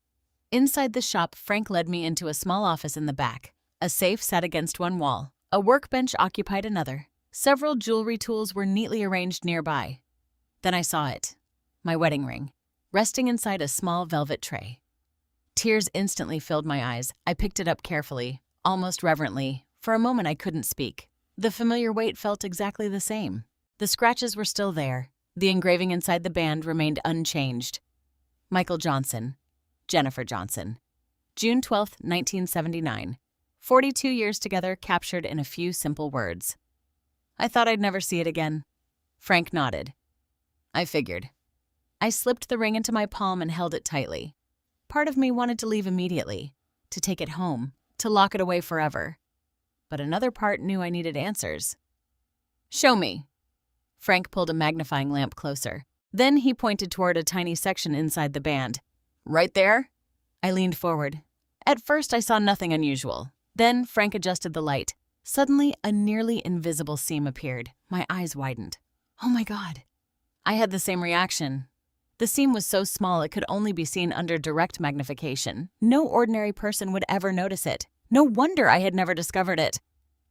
Inside the shop, Frank led me into a small office in the back. A safe sat against one wall. A workbench occupied another. Several jewelry tools were neatly arranged nearby. Then I saw it. My wedding ring, resting inside a small velvet tray. Tears instantly filled my eyes. I picked it up carefully, almost reverently. For a moment, I couldn't speak. The familiar weight felt exactly the same. The scratches were still there. The engraving inside the band remained unchanged. Michael Johnson. Jennifer Johnson. June 12, 1979. 42 years together captured in a few simple words. I thought I'd never see it again. Frank nodded. I figured. I slipped the ring into my palm and held it tightly. Part of me wanted to leave immediately, to take it home, to lock it away forever. But another part knew I needed answers. Show me. Frank pulled a magnifying lamp closer. Then he pointed toward a tiny section inside the band. Right there? I leaned forward. At first, I saw nothing unusual. Then Frank adjusted the light. Suddenly, a nearly invisible seam appeared. My eyes widened. Oh my God. I had the same reaction. The seam was so small it could only be seen under direct magnification. No ordinary person would ever notice it. No wonder I had never discovered it.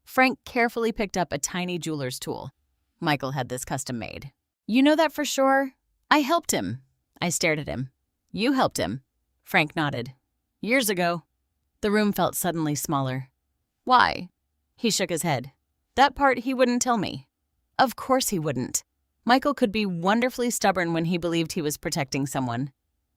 Frank carefully picked up a tiny jeweler's tool. Michael had this custom made. You know that for sure? I helped him. I stared at him. You helped him. Frank nodded. Years ago. The room felt suddenly smaller. Why? He shook his head. That part he wouldn't tell me. Of course he wouldn't. Michael could be wonderfully stubborn when he believed he was protecting someone.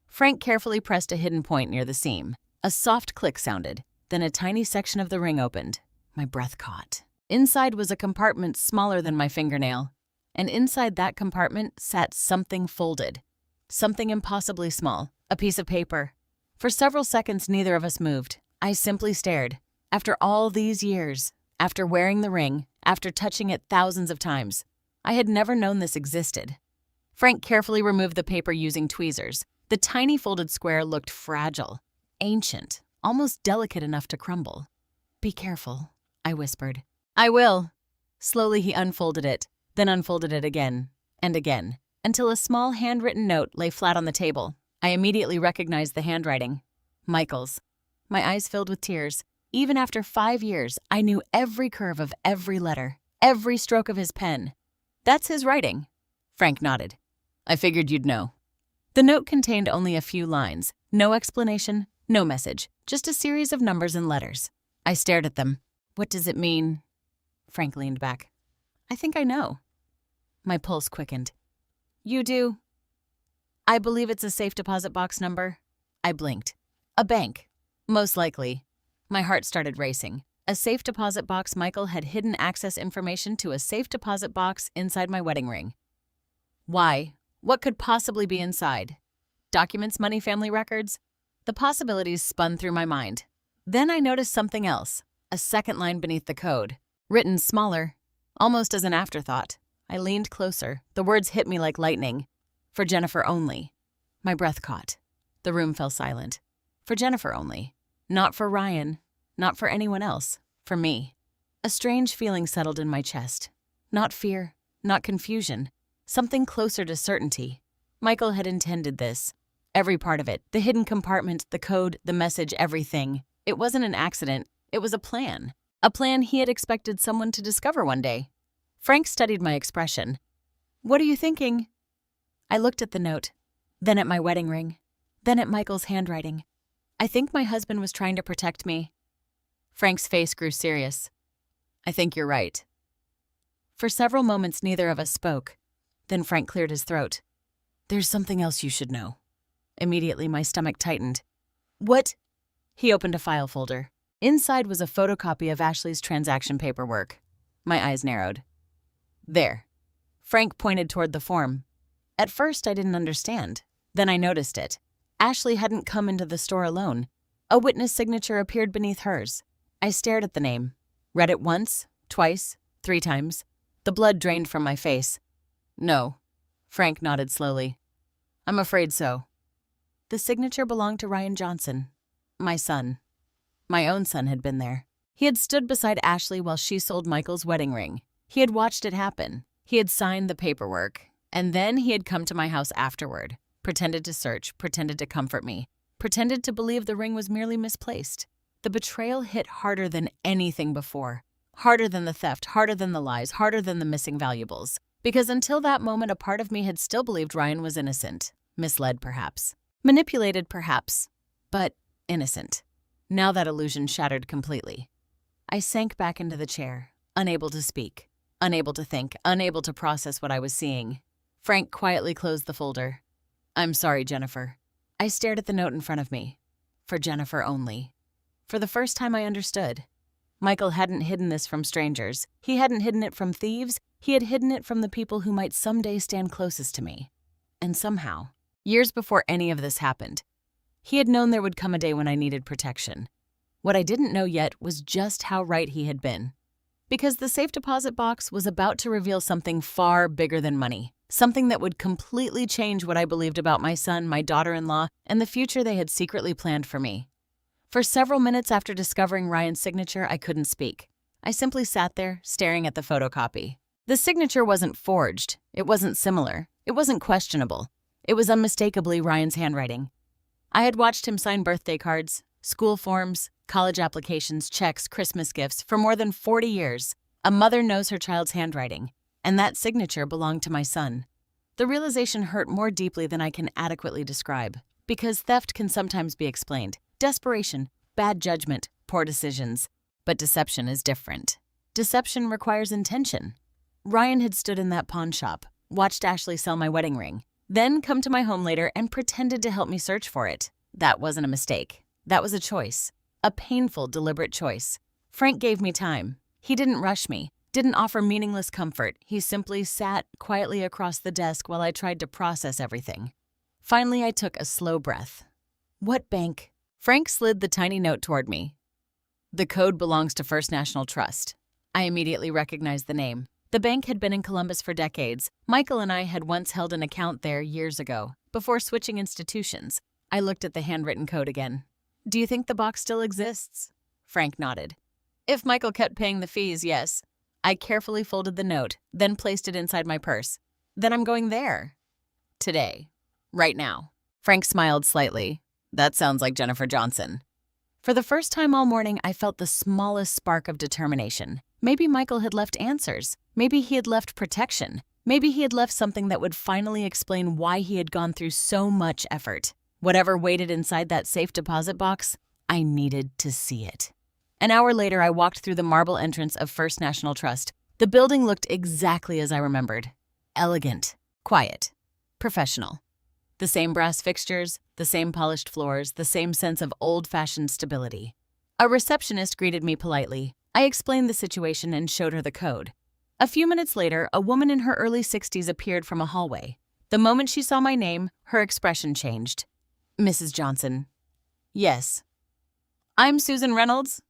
Frank carefully pressed a hidden point near the seam. A soft click sounded. Then a tiny section of the ring opened. My breath caught. Inside was a compartment smaller than my fingernail. And inside that compartment sat something folded. Something impossibly small. A piece of paper. For several seconds, neither of us moved. I simply stared. After all these years, after wearing the ring, after touching it thousands of times. I had never known this existed. Frank carefully removed the paper using tweezers. The tiny folded square looked fragile, ancient, almost delicate enough to crumble. "Be careful," I whispered. "I will." Slowly he unfolded it, then unfolded it again and again, until a small handwritten note lay flat on the table. I immediately recognized the handwriting. Michael's. My eyes filled with tears. Even after 5 years, I knew every curve of every letter, every stroke of his pen. "That's his writing." Frank nodded. "I figured you'd know." The note contained only a few lines. No explanation, no message, just a series of numbers and letters. I stared at them. "What does it mean?" Frank leaned back. "I think I know." My pulse quickened. "You do?" "I believe it's a safe deposit box number." I blinked. "A bank. Most likely." My heart started racing. A safe deposit box. Michael had hidden access information to a safe deposit box inside my wedding ring. Why? What could possibly be inside? Documents, money, family records? The possibilities spun through my mind. Then I noticed something else. A second line beneath the code. Written smaller, almost as an afterthought. I leaned closer. The words hit me like lightning. "For Jennifer only." My breath caught. The room fell silent. For Jennifer only. Not for Ryan. Not for anyone else. For me. A strange feeling settled in my chest. Not fear. Not confusion. Something closer to certainty. Michael had intended this. Every part of it. The hidden compartment, the code, the message, everything. It wasn't an accident. It was a plan. A plan he had expected someone to discover one day. Frank studied my expression. "What are you thinking?" I looked at the note, then at my wedding ring, then at Michael's handwriting. "I think my husband was trying to protect me." Frank's face grew serious. "I think you're right." For several moments, neither of us spoke. Then Frank cleared his throat. "There's something else you should know." Immediately, my stomach tightened. "What?" He opened a file folder. Inside was a photocopy of Ashley's transaction paperwork. My eyes narrowed. "There." Frank pointed toward the form. At first, I didn't understand. Then I noticed it. Ashley hadn't come into the store alone. A witness signature appeared beneath hers. I stared at the name. Read it once, twice, 3 times. The blood drained from my face. "No." Frank nodded slowly. "I'm afraid so." The signature belonged to Ryan Johnson, my son. My own son had been there. He had stood beside Ashley while she sold Michael's wedding ring. He had watched it happen. He had signed the paperwork. And then he had come to my house afterward, pretended to search, pretended to comfort me, pretended to believe the ring was merely misplaced. The betrayal hit harder than anything before. Harder than the theft, harder than the lies, harder than the missing valuables. Because until that moment, a part of me had still believed Ryan was innocent. Misled, perhaps. Manipulated, perhaps. But innocent. Now that illusion shattered completely. I sank back into the chair, unable to speak, unable to think, unable to process what I was seeing. Frank quietly closed the folder. "I'm sorry, Jennifer." I stared at the note in front of me. For Jennifer only. For the first time, I understood. Michael hadn't hidden this from strangers. He hadn't hidden it from thieves. He had hidden it from the people who might someday stand closest to me. And somehow, years before any of this happened, he had known there would come a day when I needed protection. What I didn't know yet was just how right he had been. Because the safe deposit box was about to reveal something far bigger than money. Something that would completely change what I believed about my son, my daughter-in-law, and the future they had secretly planned for me. For several minutes after discovering Ryan's signature, I couldn't speak. I simply sat there, staring at the photocopy. The signature wasn't forged. It wasn't similar. It wasn't questionable. It was unmistakably Ryan's handwriting. I had watched him sign birthday cards, school forms, college applications, checks, Christmas gifts for more than 40 years. A mother knows her child's handwriting. And that signature belonged to my son. The realization hurt more deeply than I can adequately describe, because theft can sometimes be explained. Desperation, bad judgment, poor decisions. But deception is different. Deception requires intention. Ryan had stood in that pawn shop, watched Ashley sell my wedding ring, then come to my home later and pretended to help me search for it. That wasn't a mistake. That was a choice. A painful, deliberate choice. Frank gave me time. He didn't rush me. Didn't offer meaningless comfort. He simply sat quietly across the desk while I tried to process everything. Finally, I took a slow breath. "What bank?" Frank slid the tiny note toward me. "The code belongs to First National Trust." I immediately recognized the name. The bank had been in Columbus for decades. Michael and I had once held an account there years ago, before switching institutions. I looked at the handwritten code again. "Do you think the box still exists?" Frank nodded. "If Michael kept paying the fees, yes." I carefully folded the note, then placed it inside my purse. "Then I'm going there. Today. Right now." Frank smiled slightly. "That sounds like Jennifer Johnson." For the first time all morning, I felt the smallest spark of determination. Maybe Michael had left answers. Maybe he had left protection. Maybe he had left something that would finally explain why he had gone through so much effort. Whatever waited inside that safe deposit box, I needed to see it. An hour later, I walked through the marble entrance of First National Trust. The building looked exactly as I remembered. Elegant, quiet, professional. The same brass fixtures, the same polished floors, the same sense of old-fashioned stability. A receptionist greeted me politely. I explained the situation and showed her the code. A few minutes later, a woman in her early 60s appeared from a hallway. The moment she saw my name, her expression changed. "Mrs. Johnson." "Yes." "I'm Susan Reynolds."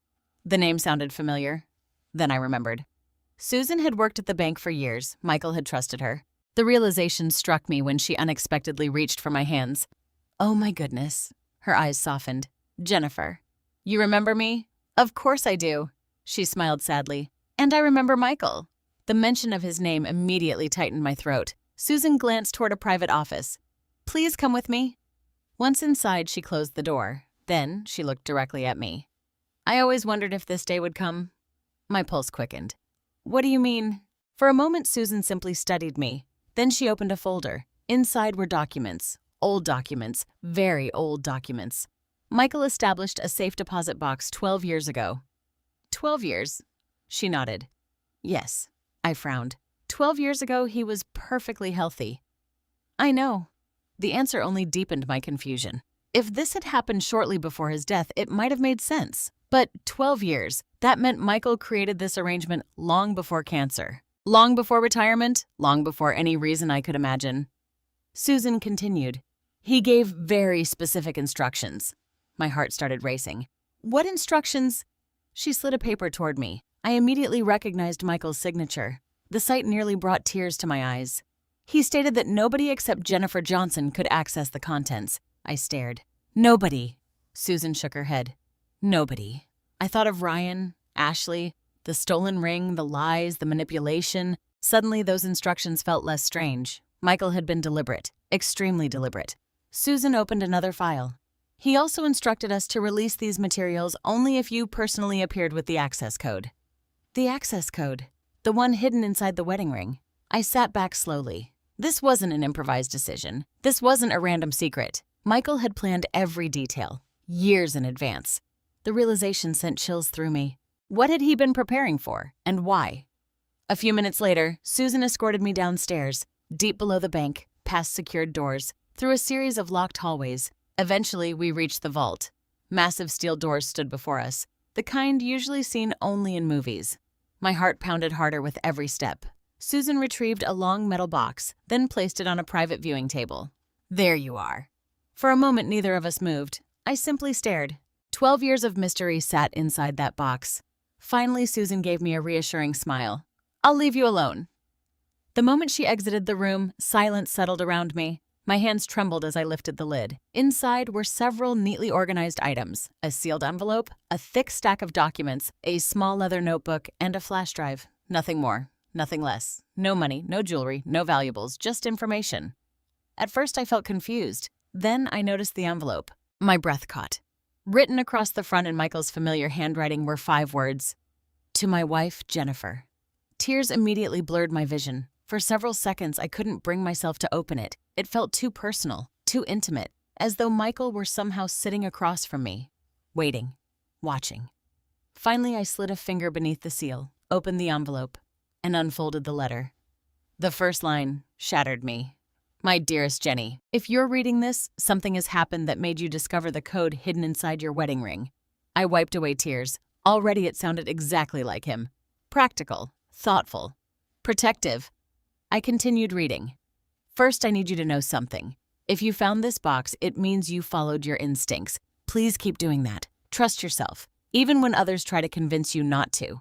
The name sounded familiar. Then I remembered. Susan had worked at the bank for years. Michael had trusted her. The realization struck me when she unexpectedly reached for my hands. "Oh my goodness." Her eyes softened. "Jennifer. You remember me?" "Of course I do." She smiled sadly. "And I remember Michael." The mention of his name immediately tightened my throat. Susan glanced toward a private office. "Please come with me." Once inside, she closed the door. Then she looked directly at me. "I always wondered if this day would come." My pulse quickened. "What do you mean?" For a moment, Susan simply studied me. Then she opened a folder. Inside were documents. Old documents. Very old documents. Michael established a safe deposit box 12 years ago. 12 years? She nodded. "Yes." I frowned. 12 years ago, he was perfectly healthy. "I know." The answer only deepened my confusion. If this had happened shortly before his death, it might have made sense. But 12 years, that meant Michael created this arrangement long before cancer. Long before retirement, long before any reason I could imagine. Susan continued. "He gave very specific instructions." My heart started racing. "What instructions?" She slid a paper toward me. I immediately recognized Michael's signature. The sight nearly brought tears to my eyes. He stated that nobody except Jennifer Johnson could access the contents. I stared. "Nobody." Susan shook her head. "Nobody." I thought of Ryan, Ashley, the stolen ring, the lies, the manipulation. Suddenly, those instructions felt less strange. Michael had been deliberate, extremely deliberate. Susan opened another file. "He also instructed us to release these materials only if you personally appeared with the access code." The access code. The one hidden inside the wedding ring. I sat back slowly. This wasn't an improvised decision. This wasn't a random secret. Michael had planned every detail, years in advance. The realization sent chills through me. What had he been preparing for, and why? A few minutes later, Susan escorted me downstairs, deep below the bank, past secured doors, through a series of locked hallways. Eventually, we reached the vault. Massive steel doors stood before us, the kind usually seen only in movies. My heart pounded harder with every step. Susan retrieved a long metal box, then placed it on a private viewing table. "There you are." For a moment, neither of us moved. I simply stared. 12 years of mystery sat inside that box. Finally, Susan gave me a reassuring smile. "I'll leave you alone." The moment she exited the room, silence settled around me. My hands trembled as I lifted the lid. Inside were several neatly organized items, a sealed envelope, a thick stack of documents, a small leather notebook, and a flash drive. Nothing more, nothing less. No money, no jewelry, no valuables, just information. At first I felt confused. Then I noticed the envelope. My breath caught. Written across the front in Michael's familiar handwriting were 5 words. "To my wife, Jennifer." Tears immediately blurred my vision. For several seconds, I couldn't bring myself to open it. It felt too personal, too intimate, as though Michael were somehow sitting across from me, waiting, watching. Finally, I slid a finger beneath the seal, opened the envelope, and unfolded the letter. The first line shattered me. "My dearest Jenny, if you're reading this, something has happened that made you discover the code hidden inside your wedding ring." I wiped away tears. Already it sounded exactly like him. Practical, thoughtful, protective. I continued reading. "First, I need you to know something. If you found this box, it means you followed your instincts. Please keep doing that. Trust yourself, even when others try to convince you not to."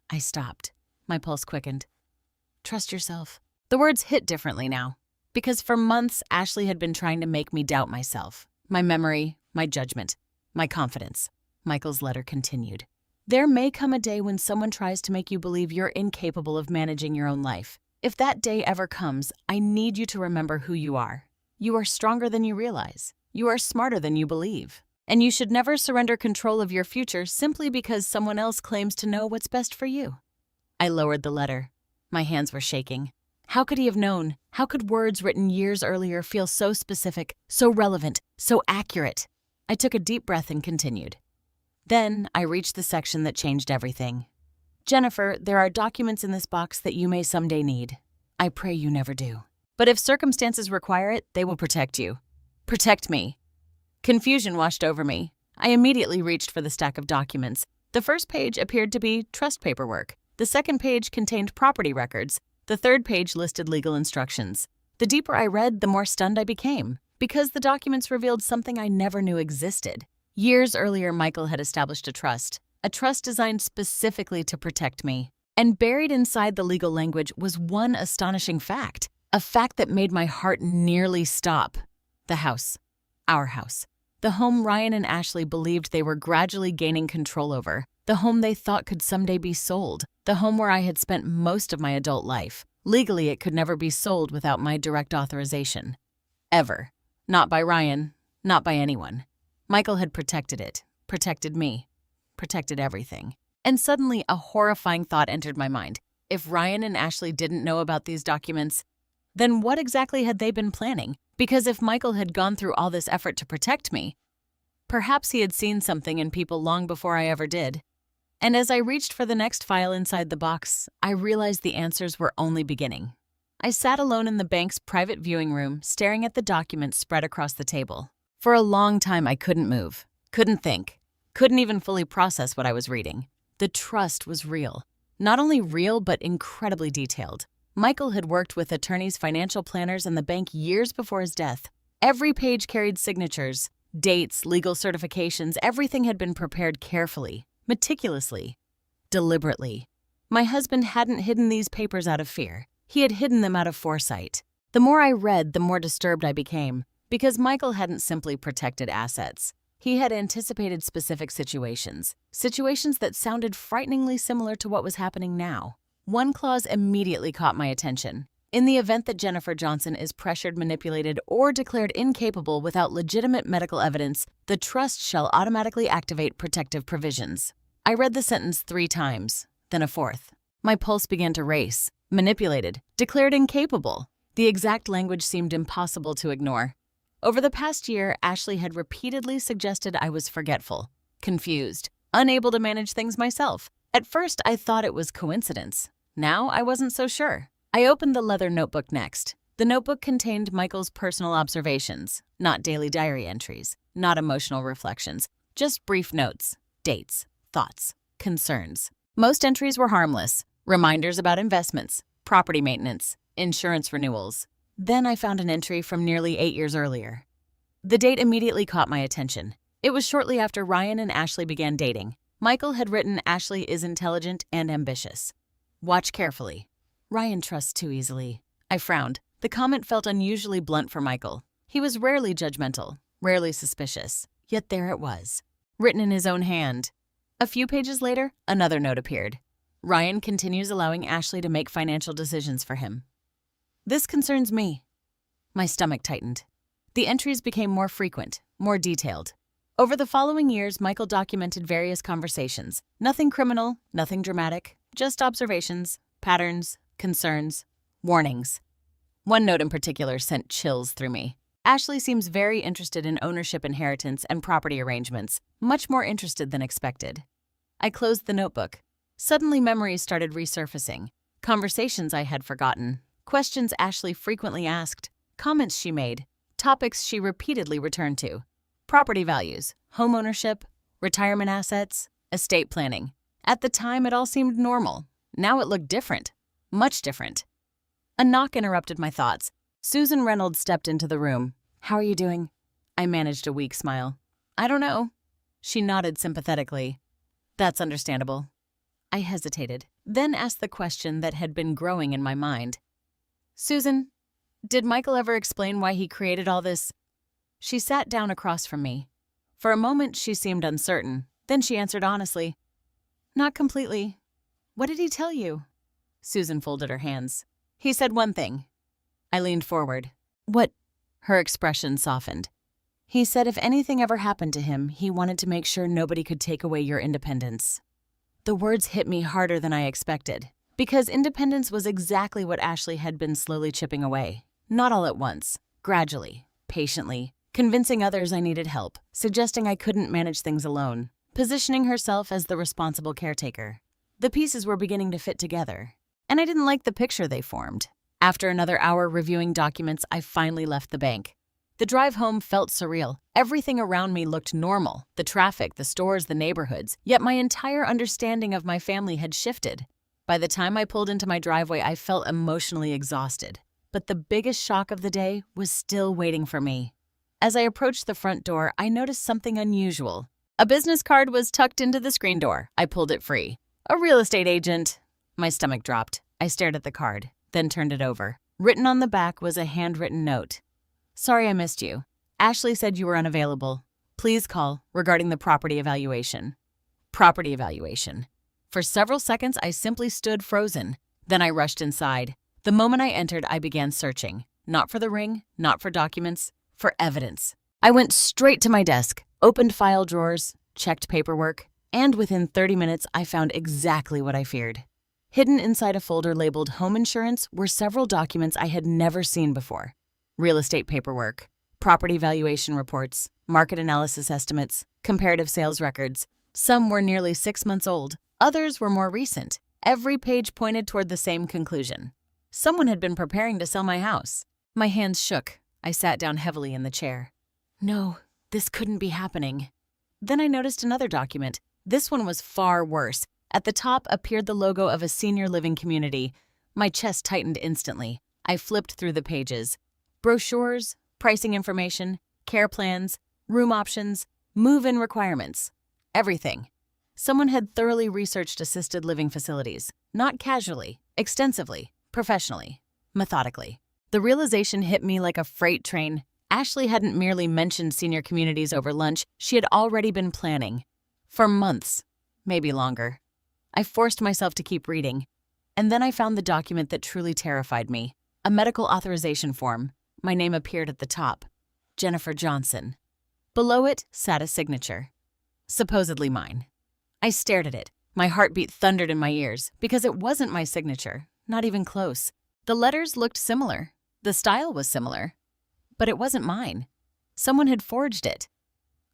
I stopped. My pulse quickened. Trust yourself. The words hit differently now, because for months, Ashley had been trying to make me doubt myself, my memory, my judgment, my confidence. Michael's letter continued. There may come a day when someone tries to make you believe you're incapable of managing your own life. If that day ever comes, I need you to remember who you are. You are stronger than you realize. You are smarter than you believe. And you should never surrender control of your future simply because someone else claims to know what's best for you. I lowered the letter. My hands were shaking. How could he have known? How could words written years earlier feel so specific, so relevant, so accurate? I took a deep breath and continued. Then I reached the section that changed everything. Jennifer, there are documents in this box that you may someday need. I pray you never do. But if circumstances require it, they will protect you. Protect me. Confusion washed over me. I immediately reached for the stack of documents. The first page appeared to be trust paperwork. The second page contained property records. The third page listed legal instructions. The deeper I read, the more stunned I became, because the documents revealed something I never knew existed. Years earlier, Michael had established a trust designed specifically to protect me. And buried inside the legal language was one astonishing fact, a fact that made my heart nearly stop. The house. Our house. The home Ryan and Ashley believed they were gradually gaining control over. The home they thought could someday be sold. The home where I had spent most of my adult life. Legally, it could never be sold without my direct authorization. Ever. Not by Ryan. Not by anyone. Michael had protected it. Protected me. Protected everything. And suddenly, a horrifying thought entered my mind. If Ryan and Ashley didn't know about these documents, then what exactly had they been planning? Because if Michael had gone through all this effort to protect me, perhaps he had seen something in people long before I ever did. And as I reached for the next file inside the box, I realized the answers were only beginning. I sat alone in the bank's private viewing room, staring at the documents spread across the table. For a long time, I couldn't move, couldn't think, couldn't even fully process what I was reading. The trust was real. Not only real, but incredibly detailed. Michael had worked with attorneys, financial planners, and the bank years before his death. Every page carried signatures, dates, legal certifications. Everything had been prepared carefully, meticulously, deliberately. My husband hadn't hidden these papers out of fear. He had hidden them out of foresight. The more I read, the more disturbed I became, because Michael hadn't simply protected assets. He had anticipated specific situations that sounded frighteningly similar to what was happening now. One clause immediately caught my attention. In the event that Jennifer Johnson is pressured, manipulated, or declared incapable without legitimate medical evidence, the trust shall automatically activate protective provisions. I read the sentence 3 times, then a fourth. My pulse began to race. Manipulated, declared incapable. The exact language seemed impossible to ignore. Over the past year, Ashley had repeatedly suggested I was forgetful, confused, unable to manage things myself. At first, I thought it was coincidence. Now, I wasn't so sure. I opened the leather notebook next. The notebook contained Michael's personal observations, not daily diary entries, not emotional reflections, just brief notes, dates, thoughts, concerns. Most entries were harmless, reminders about investments, property maintenance, insurance renewals. Then I found an entry from nearly 8 years earlier. The date immediately caught my attention. It was shortly after Ryan and Ashley began dating. Michael had written, Ashley is intelligent and ambitious. Watch carefully. Ryan trusts too easily. I frowned. The comment felt unusually blunt for Michael. He was rarely judgmental, rarely suspicious. Yet there it was, written in his own hand. A few pages later, another note appeared. Ryan continues allowing Ashley to make financial decisions for him. This concerns me. My stomach tightened. The entries became more frequent, more detailed. Over the following years, Michael documented various conversations. Nothing criminal, nothing dramatic, just observations, patterns, concerns, warnings. One note in particular sent chills through me. Ashley seems very interested in ownership, inheritance, and property arrangements, much more interested than expected. I closed the notebook. Suddenly, memories started resurfacing. Conversations I had forgotten, questions Ashley frequently asked, comments she made, topics she repeatedly returned to. Property values, home ownership, retirement assets, estate planning. At the time, it all seemed normal. Now it looked different, much different. A knock interrupted my thoughts. Susan Reynolds stepped into the room. How are you doing? I managed a weak smile. I don't know. She nodded sympathetically. That's understandable. I hesitated, then asked the question that had been growing in my mind. Susan, did Michael ever explain why he created all this? She sat down across from me. For a moment, she seemed uncertain. Then she answered honestly, Not completely. What did he tell you? Susan folded her hands. He said one thing. I leaned forward. What? Her expression softened. He said if anything ever happened to him, he wanted to make sure nobody could take away your independence. The words hit me harder than I expected, because independence was exactly what Ashley had been slowly chipping away. Not all at once, gradually, patiently, convincing others I needed help, suggesting I couldn't manage things alone, positioning herself as the responsible caretaker. The pieces were beginning to fit together, and I didn't like the picture they formed. After another hour reviewing documents, I finally left the bank. The drive home felt surreal. Everything around me looked normal. The traffic, the stores, the neighborhoods. Yet my entire understanding of my family had shifted. By the time I pulled into my driveway, I felt emotionally exhausted. But the biggest shock of the day was still waiting for me. As I approached the front door, I noticed something unusual. A business card was tucked into the screen door. I pulled it free. A real estate agent. My stomach dropped. I stared at the card, then turned it over. Written on the back was a handwritten note. Sorry I missed you. Ashley said you were unavailable. Please call regarding the property evaluation. Property evaluation. For several seconds, I simply stood frozen. Then I rushed inside. The moment I entered, I began searching. Not for the ring, not for documents, for evidence. I went straight to my desk, opened file drawers, checked paperwork, and within 30 minutes, I found exactly what I feared. Hidden inside a folder labeled Home Insurance were several documents I had never seen before. Real estate paperwork, property valuation reports, market analysis estimates, comparative sales records. Some were nearly 6 months old. Others were more recent. Every page pointed toward the same conclusion. Someone had been preparing to sell my house. My hands shook. I sat down heavily in the chair. No, this couldn't be happening. Then I noticed another document. This one was far worse. At the top appeared the logo of a senior living community. My chest tightened instantly. I flipped through the pages. Brochures, pricing information, care plans, room options, move-in requirements. Everything. Someone had thoroughly researched assisted living facilities. Not casually, extensively, professionally, methodically. The realization hit me like a freight train. Ashley hadn't merely mentioned senior communities over lunch. She had already been planning. For months, maybe longer. I forced myself to keep reading. And then I found the document that truly terrified me. A medical authorization form. My name appeared at the top. Jennifer Johnson. Below it sat a signature. Supposedly mine. I stared at it. My heartbeat thundered in my ears because it wasn't my signature, not even close. The letters looked similar. The style was similar. But it wasn't mine. Someone had forged it.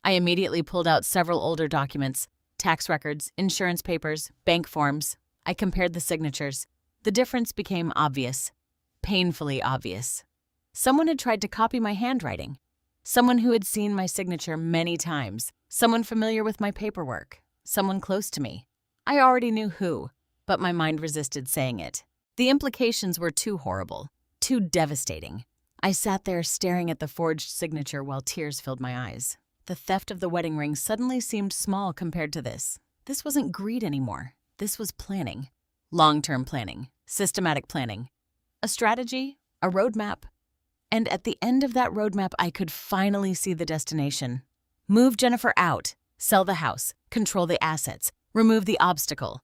I immediately pulled out several older documents, tax records, insurance papers, bank forms. I compared the signatures. The difference became obvious. Painfully obvious. Someone had tried to copy my handwriting. Someone who had seen my signature many times. Someone familiar with my paperwork. Someone close to me. I already knew who, but my mind resisted saying it. The implications were too horrible, too devastating. I sat there staring at the forged signature while tears filled my eyes. The theft of the wedding ring suddenly seemed small compared to this. This wasn't greed anymore. This was planning. Long-term planning. Systematic planning. A strategy. A roadmap. And at the end of that roadmap, I could finally see the destination. Move Jennifer out. Sell the house. Control the assets. Remove the obstacle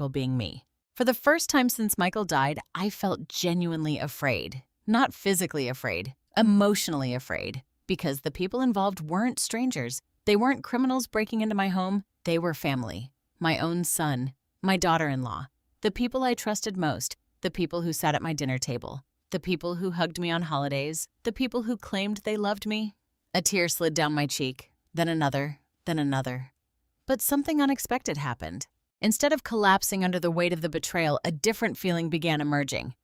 being me. For the first time since Michael died, I felt genuinely afraid. Not physically afraid, emotionally afraid. Because the people involved weren't strangers. They weren't criminals breaking into my home. They were family. My own son. My daughter-in-law. The people I trusted most. The people who sat at my dinner table. The people who hugged me on holidays. The people who claimed they loved me. A tear slid down my cheek. Then another. Then another. But something unexpected happened. Instead of collapsing under the weight of the betrayal, a different feeling began emerging.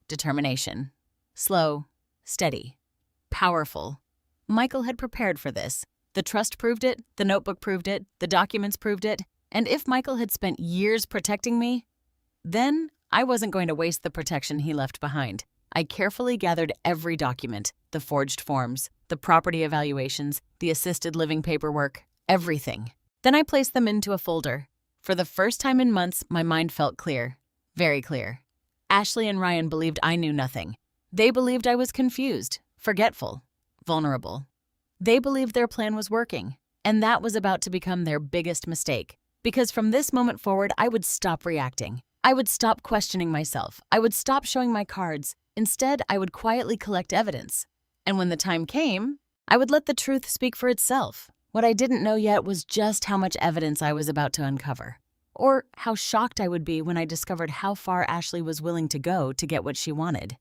Determination. Slow. Steady. Powerful. Michael had prepared for this. The trust proved it, the notebook proved it, the documents proved it, and if Michael had spent years protecting me, then I wasn't going to waste the protection he left behind. I carefully gathered every document, the forged forms, the property evaluations, the assisted living paperwork, everything. Then I placed them into a folder. For the first time in months, my mind felt clear. Very clear. Ashley and Ryan believed I knew nothing. They believed I was confused, forgetful, vulnerable. They believed their plan was working, and that was about to become their biggest mistake. Because from this moment forward, I would stop reacting. I would stop questioning myself. I would stop showing my cards. Instead, I would quietly collect evidence. And when the time came, I would let the truth speak for itself. What I didn't know yet was just how much evidence I was about to uncover, or how shocked I would be when I discovered how far Ashley was willing to go to get what she wanted.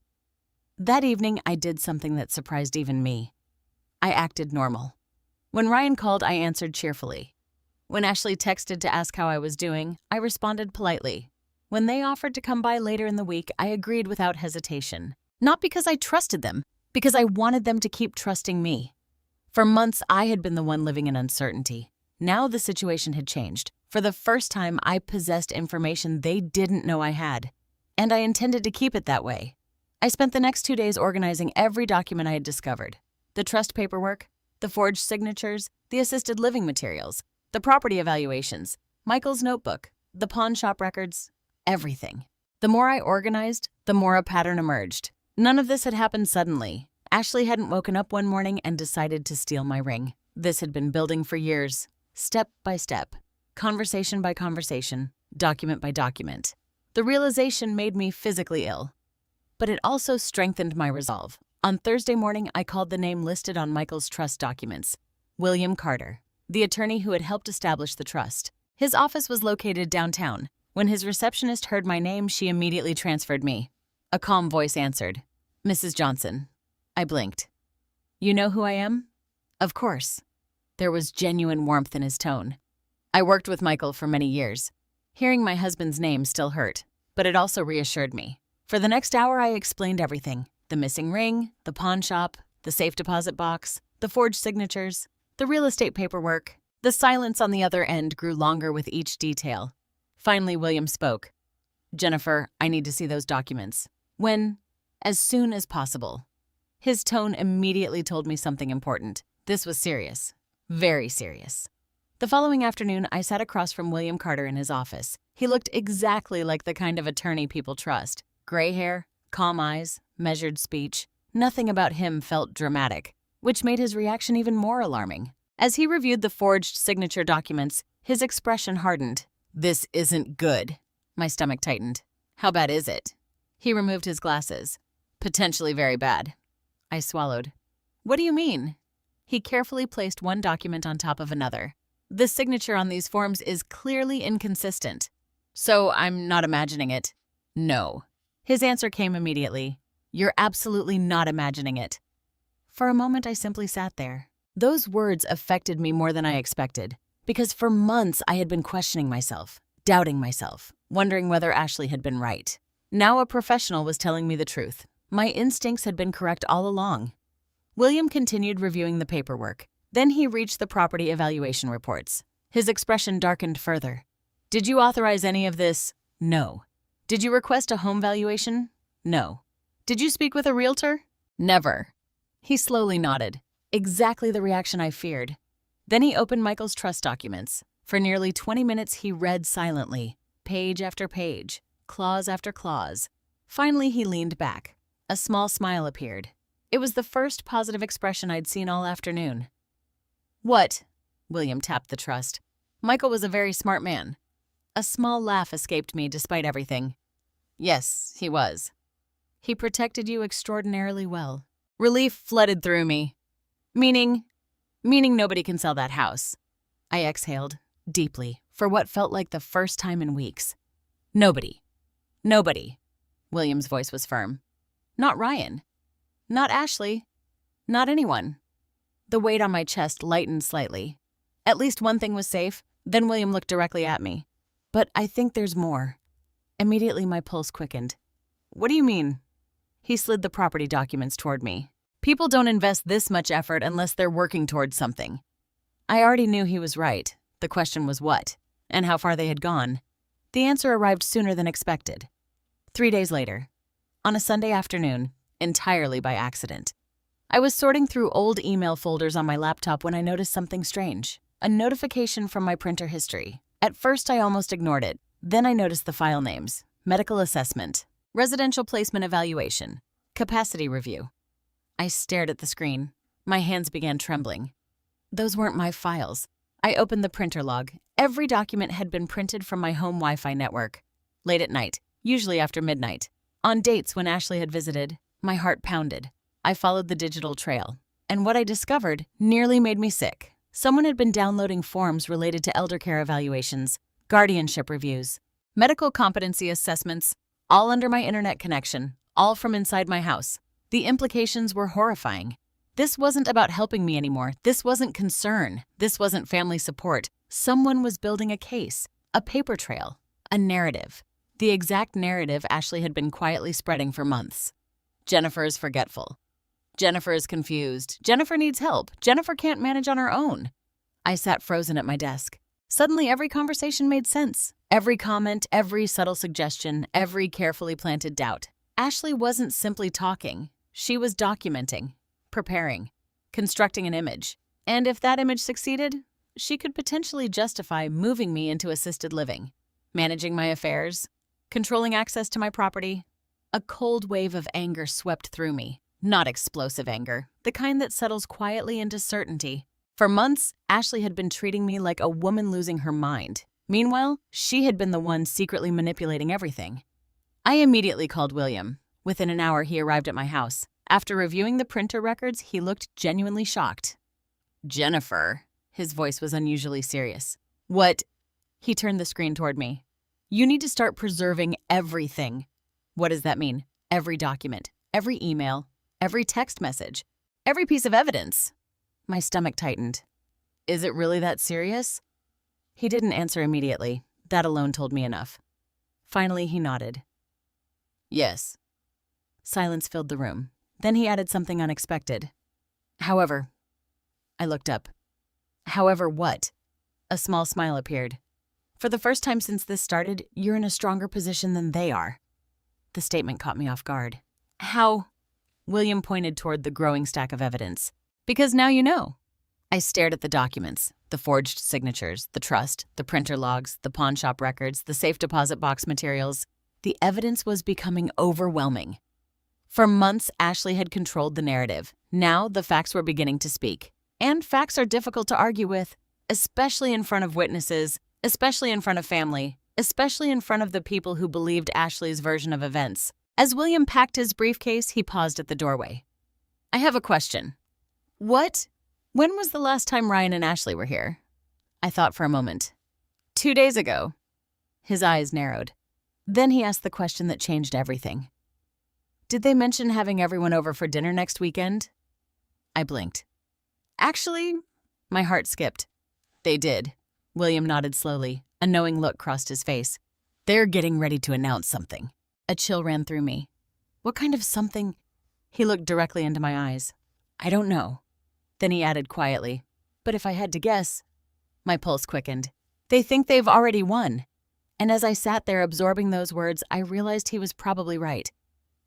That evening, I did something that surprised even me. I acted normal. When Ryan called, I answered cheerfully. When Ashley texted to ask how I was doing, I responded politely. When they offered to come by later in the week, I agreed without hesitation. Not because I trusted them, because I wanted them to keep trusting me. For months, I had been the one living in uncertainty. Now the situation had changed. For the first time, I possessed information they didn't know I had, and I intended to keep it that way. I spent the next 2 days organizing every document I had discovered. The trust paperwork, the forged signatures, the assisted living materials, the property evaluations, Michael's notebook, the pawnshop records, everything. The more I organized, the more a pattern emerged. None of this had happened suddenly. Ashley hadn't woken up one morning and decided to steal my ring. This had been building for years, step by step, conversation by conversation, document by document. The realization made me physically ill, but it also strengthened my resolve. On Thursday morning, I called the name listed on Michael's trust documents, William Carter, the attorney who had helped establish the trust. His office was located downtown. When his receptionist heard my name, she immediately transferred me. A calm voice answered, "Mrs. Johnson." I blinked. "You know who I am?" "Of course." There was genuine warmth in his tone. I worked with Michael for many years. Hearing my husband's name still hurt, but it also reassured me. For the next hour, I explained everything. The missing ring, the pawn shop, the safe deposit box, the forged signatures, the real estate paperwork. The silence on the other end grew longer with each detail. Finally, William spoke. "Jennifer, I need to see those documents." "When?" "As soon as possible." His tone immediately told me something important. This was serious. Very serious. The following afternoon, I sat across from William Carter in his office. He looked exactly like the kind of attorney people trust. Gray hair, calm eyes, measured speech. Nothing about him felt dramatic, which made his reaction even more alarming. As he reviewed the forged signature documents, his expression hardened. "This isn't good." My stomach tightened. "How bad is it?" He removed his glasses. "Potentially very bad." I swallowed. "What do you mean?" He carefully placed one document on top of another. "The signature on these forms is clearly inconsistent." "So I'm not imagining it?" "No." His answer came immediately. "You're absolutely not imagining it." For a moment, I simply sat there. Those words affected me more than I expected, because for months I had been questioning myself, doubting myself, wondering whether Ashley had been right. Now a professional was telling me the truth. My instincts had been correct all along. William continued reviewing the paperwork. Then he reached the property evaluation reports. His expression darkened further. "Did you authorize any of this?" "No." "Did you request a home valuation?" "No." "Did you speak with a realtor?" "Never." He slowly nodded. Exactly the reaction I feared. Then he opened Michael's trust documents. For nearly 20 minutes, he read silently, page after page, clause after clause. Finally, he leaned back. A small smile appeared. It was the first positive expression I'd seen all afternoon. "What?" William tapped the trust. Michael was a very smart man. A small laugh escaped me despite everything. "Yes, he was." "He protected you extraordinarily well." Relief flooded through me. Meaning nobody can sell that house." I exhaled, deeply, for what felt like the first time in weeks. "Nobody. Nobody." William's voice was firm. "Not Ryan. Not Ashley. Not anyone." The weight on my chest lightened slightly. At least one thing was safe. Then William looked directly at me. "But I think there's more." Immediately my pulse quickened. "What do you mean?" He slid the property documents toward me. "People don't invest this much effort unless they're working towards something." I already knew he was right. The question was what, and how far they had gone. The answer arrived sooner than expected. 3 days later, on a Sunday afternoon, entirely by accident, I was sorting through old email folders on my laptop when I noticed something strange. A notification from my printer history. At first, I almost ignored it. Then I noticed the file names: medical assessment, residential placement evaluation, capacity review. I stared at the screen. My hands began trembling. Those weren't my files. I opened the printer log. Every document had been printed from my home Wi-Fi network. Late at night, usually after midnight. On dates when Ashley had visited, my heart pounded. I followed the digital trail, and what I discovered nearly made me sick. Someone had been downloading forms related to elder care evaluations, guardianship reviews, medical competency assessments, all under my internet connection, all from inside my house. The implications were horrifying. This wasn't about helping me anymore. This wasn't concern. This wasn't family support. Someone was building a case, a paper trail, a narrative. The exact narrative Ashley had been quietly spreading for months. Jennifer is forgetful. Jennifer is confused. Jennifer needs help. Jennifer can't manage on her own. I sat frozen at my desk. Suddenly, every conversation made sense. Every comment, every subtle suggestion, every carefully planted doubt. Ashley wasn't simply talking. She was documenting, preparing, constructing an image. And if that image succeeded, she could potentially justify moving me into assisted living, managing my affairs, controlling access to my property. A cold wave of anger swept through me. Not explosive anger, the kind that settles quietly into certainty. For months, Ashley had been treating me like a woman losing her mind. Meanwhile, she had been the one secretly manipulating everything. I immediately called William. Within an hour, he arrived at my house. After reviewing the printer records, he looked genuinely shocked. "Jennifer," his voice was unusually serious. "What?" He turned the screen toward me. "You need to start preserving everything." "What does that mean?" "Every document, every email, every text message, every piece of evidence." My stomach tightened. "Is it really that serious?" He didn't answer immediately. That alone told me enough. Finally, he nodded. "Yes." Silence filled the room. Then he added something unexpected. "However," I looked up. "However what?" A small smile appeared. "For the first time since this started, you're in a stronger position than they are." The statement caught me off guard. "How?" William pointed toward the growing stack of evidence. "Because now you know." I stared at the documents, the forged signatures, the trust, the printer logs, the pawnshop records, the safe deposit box materials. The evidence was becoming overwhelming. For months, Ashley had controlled the narrative. Now, the facts were beginning to speak. And facts are difficult to argue with, especially in front of witnesses, especially in front of family, especially in front of the people who believed Ashley's version of events. As William packed his briefcase, he paused at the doorway. "I have a question." "What?" "When was the last time Ryan and Ashley were here?" I thought for a moment. 2 days ago." His eyes narrowed. Then he asked the question that changed everything. "Did they mention having everyone over for dinner next weekend?" I blinked. "Actually," my heart skipped. "They did." William nodded slowly. A knowing look crossed his face. "They're getting ready to announce something." A chill ran through me. "What kind of something?" He looked directly into my eyes. "I don't know." Then he added quietly, "But if I had to guess..." My pulse quickened. "They think they've already won." And as I sat there absorbing those words, I realized he was probably right.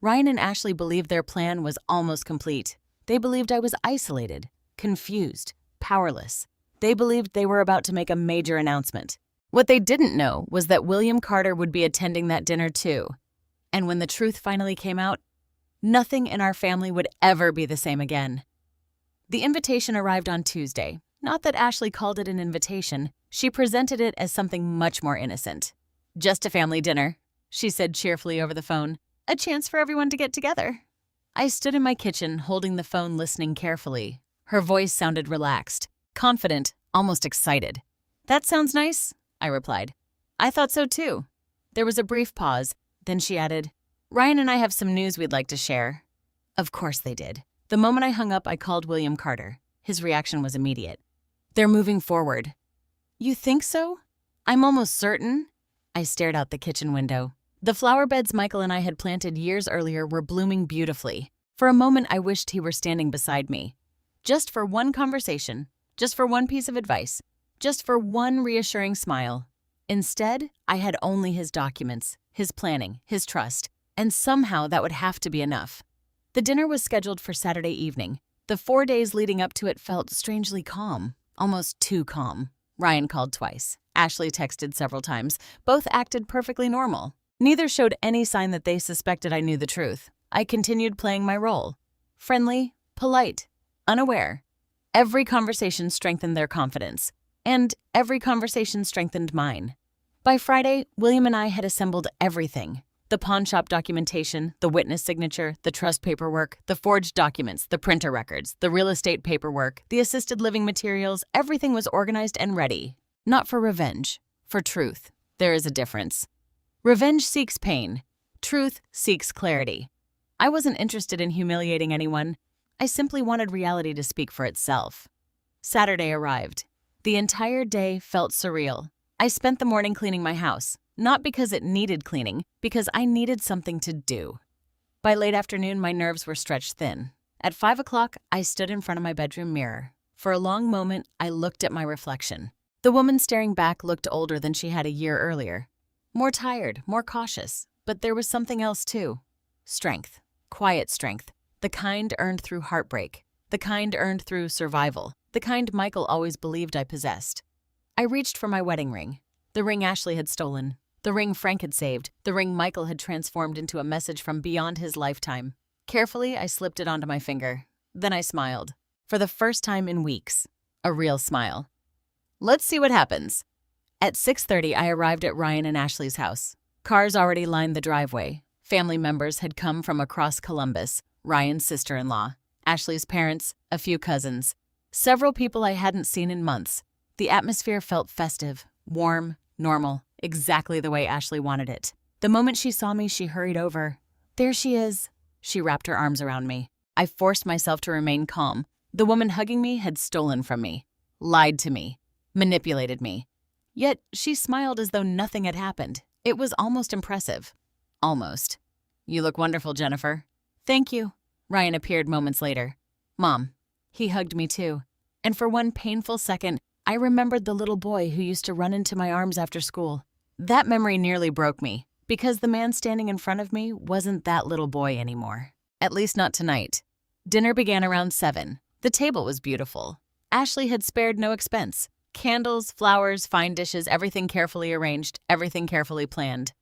Ryan and Ashley believed their plan was almost complete. They believed I was isolated, confused, powerless. They believed they were about to make a major announcement. What they didn't know was that William Carter would be attending that dinner too. And when the truth finally came out, nothing in our family would ever be the same again. The invitation arrived on Tuesday. Not that Ashley called it an invitation. She presented it as something much more innocent. "Just a family dinner," she said cheerfully over the phone. "A chance for everyone to get together." I stood in my kitchen, holding the phone, listening carefully. Her voice sounded relaxed, confident, almost excited. "That sounds nice," I replied. "I thought so too." There was a brief pause. Then she added, "Ryan and I have some news we'd like to share." Of course they did. The moment I hung up, I called William Carter. His reaction was immediate. "They're moving forward." "You think so?" "I'm almost certain." I stared out the kitchen window. The flower beds Michael and I had planted years earlier were blooming beautifully. For a moment, I wished he were standing beside me. Just for one conversation, just for one piece of advice, just for one reassuring smile. Instead, I had only his documents, his planning, his trust, and somehow that would have to be enough. The dinner was scheduled for Saturday evening. The 4 days leading up to it felt strangely calm, almost too calm. Ryan called twice. Ashley texted several times. Both acted perfectly normal. Neither showed any sign that they suspected I knew the truth. I continued playing my role. Friendly, polite, unaware. Every conversation strengthened their confidence, and every conversation strengthened mine. By Friday, William and I had assembled everything. The pawnshop documentation, the witness signature, the trust paperwork, the forged documents, the printer records, the real estate paperwork, the assisted living materials, everything was organized and ready. Not for revenge, for truth. There is a difference. Revenge seeks pain. Truth seeks clarity. I wasn't interested in humiliating anyone. I simply wanted reality to speak for itself. Saturday arrived. The entire day felt surreal. I spent the morning cleaning my house, not because it needed cleaning, because I needed something to do. By late afternoon, my nerves were stretched thin. At 5 o'clock, I stood in front of my bedroom mirror. For a long moment, I looked at my reflection. The woman staring back looked older than she had a year earlier. More tired, more cautious, but there was something else too. Strength. Quiet strength. The kind earned through heartbreak. The kind earned through survival. The kind Michael always believed I possessed. I reached for my wedding ring. The ring Ashley had stolen. The ring Frank had saved. The ring Michael had transformed into a message from beyond his lifetime. Carefully, I slipped it onto my finger. Then I smiled. For the first time in weeks. A real smile. Let's see what happens. At 6:30, I arrived at Ryan and Ashley's house. Cars already lined the driveway. Family members had come from across Columbus. Ryan's sister-in-law, Ashley's parents, a few cousins. Several people I hadn't seen in months. The atmosphere felt festive, warm, normal, exactly the way Ashley wanted it. The moment she saw me, she hurried over. There she is. She wrapped her arms around me. I forced myself to remain calm. The woman hugging me had stolen from me, lied to me, manipulated me. Yet she smiled as though nothing had happened. It was almost impressive. Almost. You look wonderful, Jennifer. Thank you. Ryan appeared moments later. Mom. He hugged me too. And for one painful second, I remembered the little boy who used to run into my arms after school. That memory nearly broke me, because the man standing in front of me wasn't that little boy anymore. At least not tonight. Dinner began around 7. The table was beautiful. Ashley had spared no expense. Candles, flowers, fine dishes, everything carefully arranged, everything carefully planned.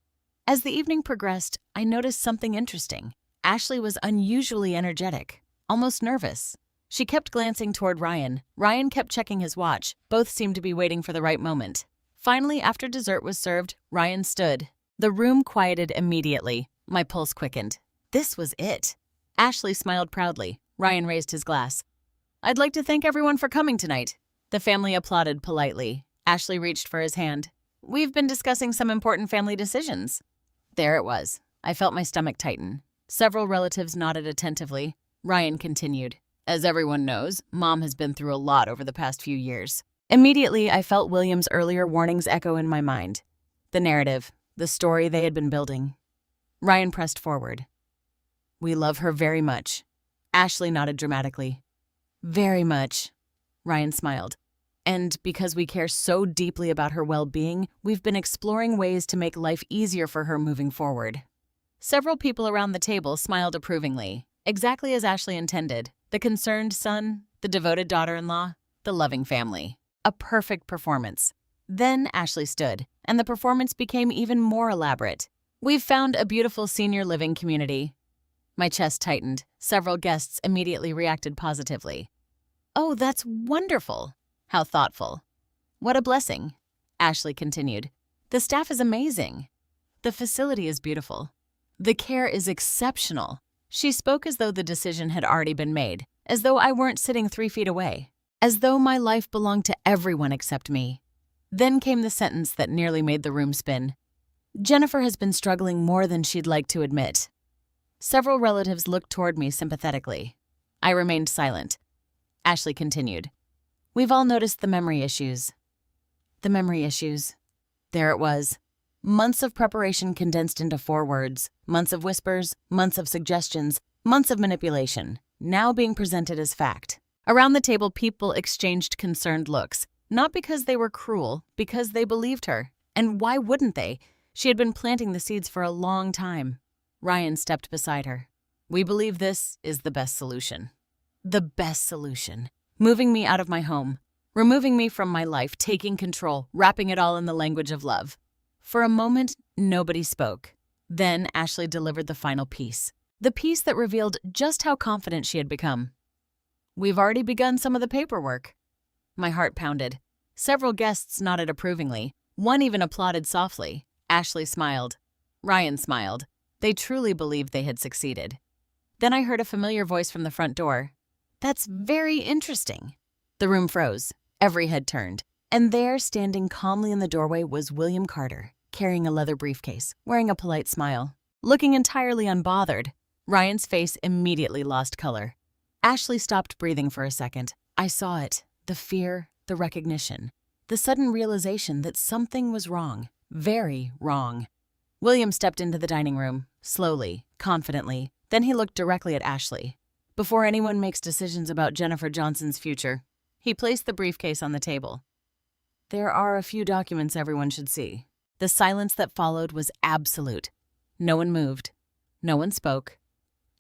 As the evening progressed, I noticed something interesting. Ashley was unusually energetic, almost nervous. She kept glancing toward Ryan. Ryan kept checking his watch. Both seemed to be waiting for the right moment. Finally, after dessert was served, Ryan stood. The room quieted immediately. My pulse quickened. This was it. Ashley smiled proudly. Ryan raised his glass. I'd like to thank everyone for coming tonight. The family applauded politely. Ashley reached for his hand. We've been discussing some important family decisions. There it was. I felt my stomach tighten. Several relatives nodded attentively. Ryan continued. As everyone knows, Mom has been through a lot over the past few years. Immediately, I felt William's earlier warnings echo in my mind. The narrative, the story they had been building. Ryan pressed forward. We love her very much. Ashley nodded dramatically. Very much. Ryan smiled. And because we care so deeply about her well-being, we've been exploring ways to make life easier for her moving forward. Several people around the table smiled approvingly, exactly as Ashley intended. The concerned son, the devoted daughter-in-law, the loving family. A perfect performance. Then Ashley stood, and the performance became even more elaborate. We've found a beautiful senior living community. My chest tightened. Several guests immediately reacted positively. Oh, that's wonderful. How thoughtful. What a blessing. Ashley continued. The staff is amazing. The facility is beautiful. The care is exceptional. She spoke as though the decision had already been made, as though I weren't sitting 3 feet away, as though my life belonged to everyone except me. Then came the sentence that nearly made the room spin. Jennifer has been struggling more than she'd like to admit. Several relatives looked toward me sympathetically. I remained silent. Ashley continued. We've all noticed the memory issues. The memory issues. There it was. Months of preparation condensed into 4 words. Months of whispers, months of suggestions, months of manipulation, now being presented as fact. Around the table, people exchanged concerned looks, not because they were cruel, because they believed her. And why wouldn't they? She had been planting the seeds for a long time. Ryan stepped beside her. We believe this is the best solution. The best solution. Moving me out of my home. removing me from my life, taking control, wrapping it all in the language of love. For a moment, nobody spoke. Then Ashley delivered the final piece. The piece that revealed just how confident she had become. "We've already begun some of the paperwork." My heart pounded. Several guests nodded approvingly. One even applauded softly. Ashley smiled. Ryan smiled. They truly believed they had succeeded. Then I heard a familiar voice from the front door. "That's very interesting." The room froze. Every head turned. And there, standing calmly in the doorway, was William Carter, carrying a leather briefcase, wearing a polite smile, looking entirely unbothered. Ryan's face immediately lost color. Ashley stopped breathing for a second. I saw it. The fear, the recognition, the sudden realization that something was wrong. Very wrong. William stepped into the dining room, slowly, confidently. Then he looked directly at Ashley. "Before anyone makes decisions about Jennifer Johnson's future," he placed the briefcase on the table. "There are a few documents everyone should see." The silence that followed was absolute. No one moved. No one spoke.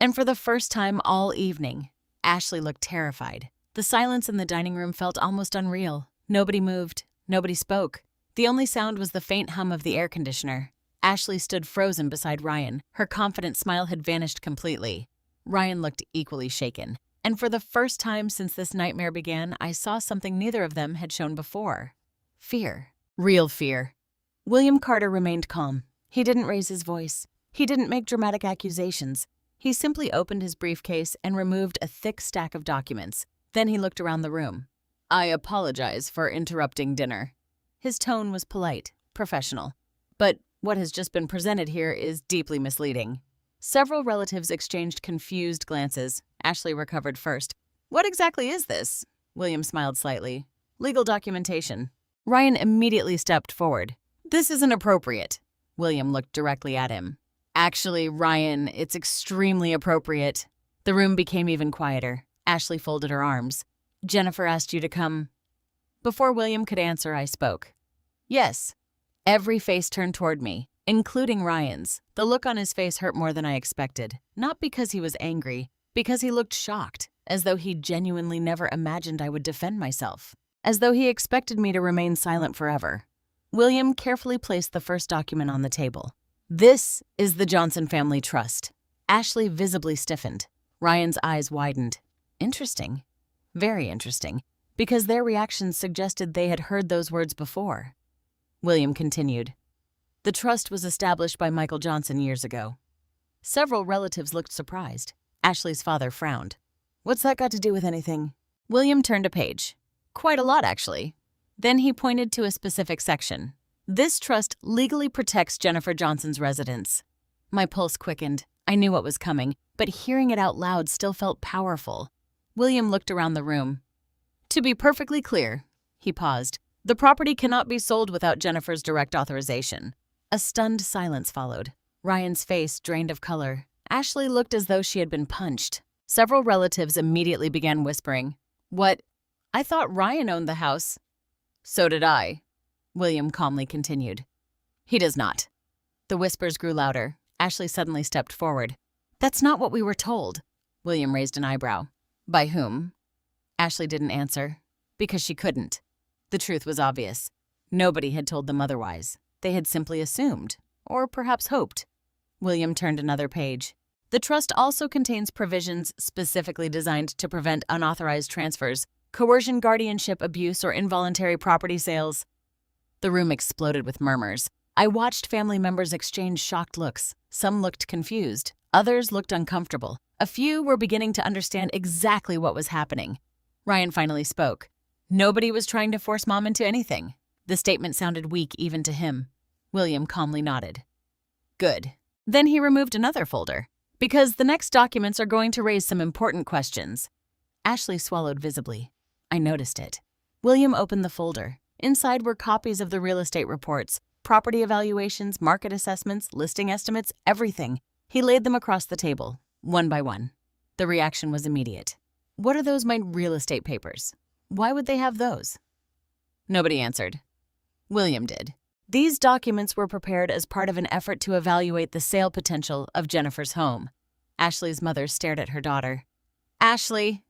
And for the first time all evening, Ashley looked terrified. The silence in the dining room felt almost unreal. Nobody moved. Nobody spoke. The only sound was the faint hum of the air conditioner. Ashley stood frozen beside Ryan. Her confident smile had vanished completely. Ryan looked equally shaken. And for the first time since this nightmare began, I saw something neither of them had shown before. Fear. Real fear. William Carter remained calm. He didn't raise his voice. He didn't make dramatic accusations. He simply opened his briefcase and removed a thick stack of documents. Then he looked around the room. "I apologize for interrupting dinner." His tone was polite, professional. "But what has just been presented here is deeply misleading." Several relatives exchanged confused glances. Ashley recovered first. "What exactly is this?" William smiled slightly. "Legal documentation." Ryan immediately stepped forward. "This isn't appropriate." William looked directly at him. "Actually, Ryan, it's extremely appropriate." The room became even quieter. Ashley folded her arms. "Jennifer asked you to come." Before William could answer, I spoke. "Yes." Every face turned toward me, including Ryan's. The look on his face hurt more than I expected. Not because he was angry, because he looked shocked, as though he genuinely never imagined I would defend myself. As though he expected me to remain silent forever. William carefully placed the first document on the table. "This is the Johnson Family Trust." Ashley visibly stiffened. Ryan's eyes widened. Interesting. Very interesting. Because their reactions suggested they had heard those words before. William continued. "The trust was established by Michael Johnson years ago." Several relatives looked surprised. Ashley's father frowned. "What's that got to do with anything?" William turned a page. "Quite a lot, actually." Then he pointed to a specific section. "This trust legally protects Jennifer Johnson's residence." My pulse quickened. I knew what was coming, but hearing it out loud still felt powerful. William looked around the room. "To be perfectly clear," he paused, "the property cannot be sold without Jennifer's direct authorization." A stunned silence followed. Ryan's face drained of color. Ashley looked as though she had been punched. Several relatives immediately began whispering. "What? I thought Ryan owned the house." "So did I," William calmly continued. "He does not." The whispers grew louder. Ashley suddenly stepped forward. "That's not what we were told." William raised an eyebrow. "By whom?" Ashley didn't answer. Because she couldn't. The truth was obvious. Nobody had told them otherwise. They had simply assumed, or perhaps hoped. William turned another page. "The trust also contains provisions specifically designed to prevent unauthorized transfers, coercion, guardianship, abuse, or involuntary property sales." The room exploded with murmurs. I watched family members exchange shocked looks. Some looked confused. Others looked uncomfortable. A few were beginning to understand exactly what was happening. Ryan finally spoke. "Nobody was trying to force Mom into anything." The statement sounded weak even to him. William calmly nodded. "Good." Then he removed another folder. "Because the next documents are going to raise some important questions." Ashley swallowed visibly. I noticed it. William opened the folder. Inside were copies of the real estate reports, property evaluations, market assessments, listing estimates, everything. He laid them across the table, one by one. The reaction was immediate. "What are those my real estate papers? Why would they have those?" Nobody answered. William did. "These documents were prepared as part of an effort to evaluate the sale potential of Jennifer's home." Ashley's mother stared at her daughter. "Ashley."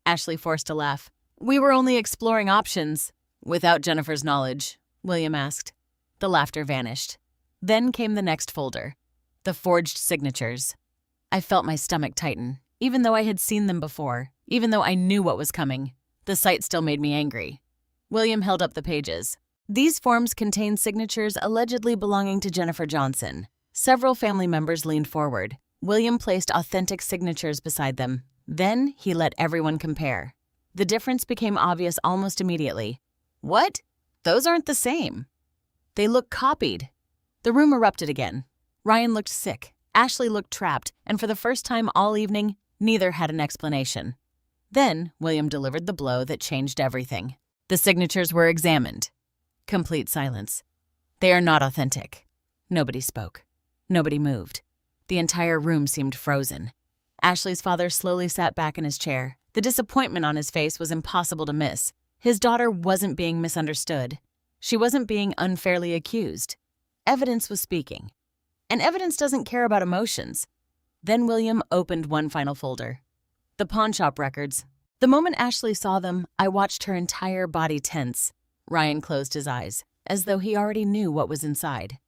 Ashley forced a laugh. We were only exploring options. Without Jennifer's knowledge, William asked. The laughter vanished. Then came the next folder. The forged signatures. I felt my stomach tighten, even though I had seen them before, even though I knew what was coming. The sight still made me angry. William held up the pages. These forms contained signatures allegedly belonging to Jennifer Johnson. Several family members leaned forward. William placed authentic signatures beside them. Then he let everyone compare. The difference became obvious almost immediately. What? Those aren't the same. They look copied. The room erupted again. Ryan looked sick. Ashley looked trapped, and for the first time all evening, neither had an explanation. Then William delivered the blow that changed everything. The signatures were examined. Complete silence. They are not authentic. Nobody spoke. Nobody moved. The entire room seemed frozen. Ashley's father slowly sat back in his chair. The disappointment on his face was impossible to miss. His daughter wasn't being misunderstood. She wasn't being unfairly accused. Evidence was speaking. And evidence doesn't care about emotions. Then William opened one final folder. The Pawnshop records. The moment Ashley saw them, I watched her entire body tense. Ryan closed his eyes, as though he already knew what was inside.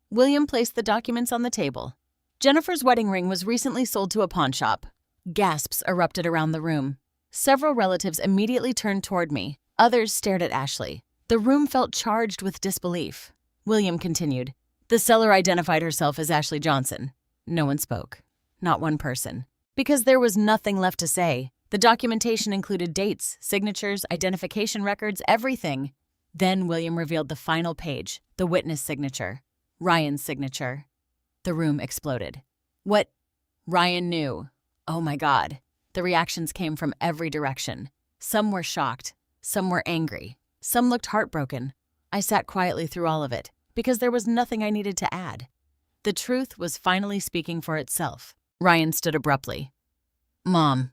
William placed the documents on the table. Jennifer's wedding ring was recently sold to a pawnshop. Gasps erupted around the room. Several relatives immediately turned toward me. Others stared at Ashley. The room felt charged with disbelief. William continued. The seller identified herself as Ashley Johnson. No one spoke. Not one person. Because there was nothing left to say. The documentation included dates, signatures, identification records, everything. Then William revealed the final page, the witness signature. Ryan's signature. The room exploded. What? Ryan knew. Oh my God. The reactions came from every direction. Some were shocked. Some were angry. Some looked heartbroken. I sat quietly through all of it, because there was nothing I needed to add. The truth was finally speaking for itself. Ryan stood abruptly. Mom.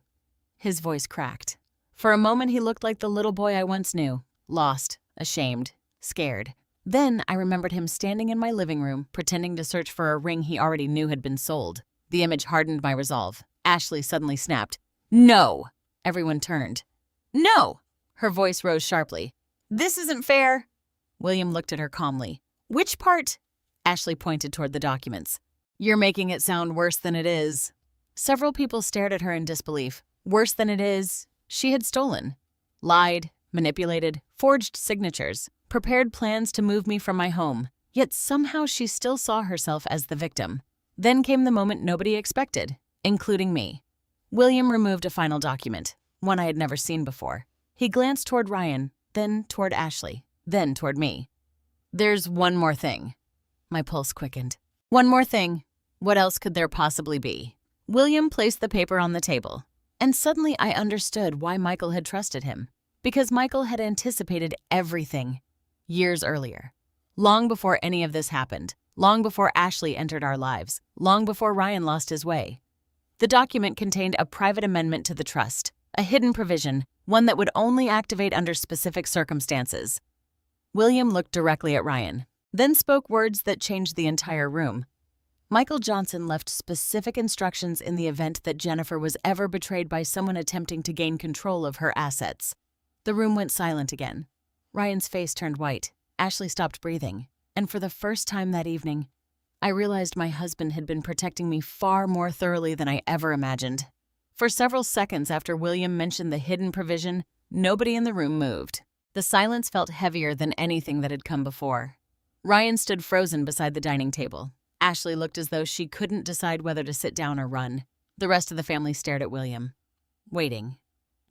His voice cracked. For a moment he looked like the little boy I once knew. Lost, ashamed, scared. Then I remembered him standing in my living room, pretending to search for a ring he already knew had been sold. The image hardened my resolve. Ashley suddenly snapped. No! Everyone turned. No! Her voice rose sharply. This isn't fair. William looked at her calmly. Which part? Ashley pointed toward the documents. You're making it sound worse than it is. Several people stared at her in disbelief. Worse than it is. She had stolen. Lied, manipulated, forged signatures, prepared plans to move me from my home. Yet somehow she still saw herself as the victim. Then came the moment nobody expected, including me. William removed a final document, one I had never seen before. He glanced toward Ryan, then toward Ashley, then toward me. There's one more thing. My pulse quickened. One more thing. What else could there possibly be? William placed the paper on the table, and suddenly I understood why Michael had trusted him. Because Michael had anticipated everything. Years earlier. Long before any of this happened. Long before Ashley entered our lives. Long before Ryan lost his way. The document contained a private amendment to the trust. A hidden provision, one that would only activate under specific circumstances. William looked directly at Ryan, then spoke words that changed the entire room. Michael Johnson left specific instructions in the event that Jennifer was ever betrayed by someone attempting to gain control of her assets. The room went silent again. Ryan's face turned white. Ashley stopped breathing. And for the first time that evening, I realized my husband had been protecting me far more thoroughly than I ever imagined. For several seconds after William mentioned the hidden provision, nobody in the room moved. The silence felt heavier than anything that had come before. Ryan stood frozen beside the dining table. Ashley looked as though she couldn't decide whether to sit down or run. The rest of the family stared at William, waiting,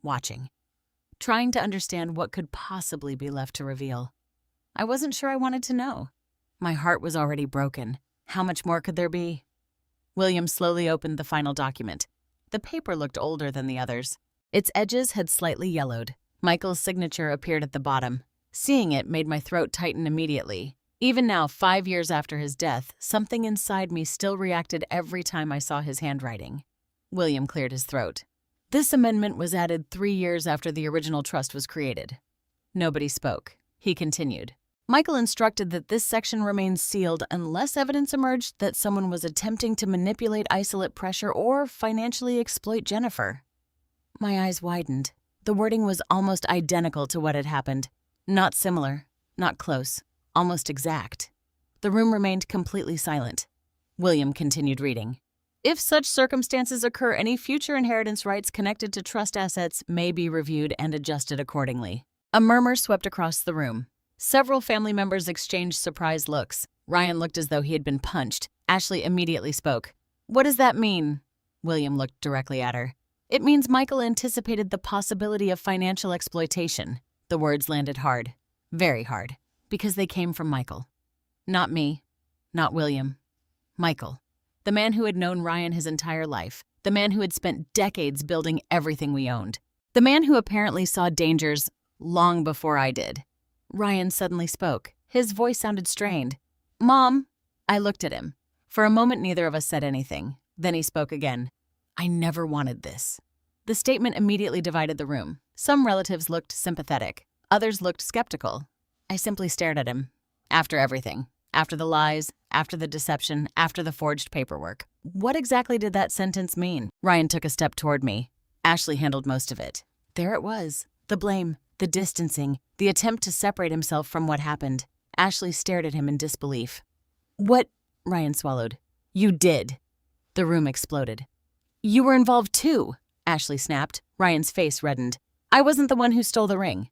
watching, trying to understand what could possibly be left to reveal. I wasn't sure I wanted to know. My heart was already broken. How much more could there be? William slowly opened the final document. The paper looked older than the others. Its edges had slightly yellowed. Michael's signature appeared at the bottom. Seeing it made my throat tighten immediately. Even now, 5 years after his death, something inside me still reacted every time I saw his handwriting. William cleared his throat. This amendment was added 3 years after the original trust was created. Nobody spoke. He continued. Michael instructed that this section remain sealed unless evidence emerged that someone was attempting to manipulate isolate pressure or financially exploit Jennifer. My eyes widened. The wording was almost identical to what had happened. Not similar, not close, almost exact. The room remained completely silent. William continued reading. If such circumstances occur, any future inheritance rights connected to trust assets may be reviewed and adjusted accordingly. A murmur swept across the room. Several family members exchanged surprised looks. Ryan looked as though he had been punched. Ashley immediately spoke. What does that mean? William looked directly at her. It means Michael anticipated the possibility of financial exploitation. The words landed hard. Very hard. Because they came from Michael. Not me. Not William. Michael. The man who had known Ryan his entire life. The man who had spent decades building everything we owned. The man who apparently saw dangers long before I did. Ryan suddenly spoke. His voice sounded strained. Mom. I looked at him. For a moment, neither of us said anything. Then he spoke again. I never wanted this. The statement immediately divided the room. Some relatives looked sympathetic. Others looked skeptical. I simply stared at him. After everything. After the lies, after the deception, after the forged paperwork. What exactly did that sentence mean? Ryan took a step toward me. Ashley handled most of it. There it was. The blame, the distancing, the attempt to separate himself from what happened. Ashley stared at him in disbelief. What? Ryan swallowed. You did. The room exploded. You were involved too, Ashley snapped. Ryan's face reddened. I wasn't the one who stole the ring.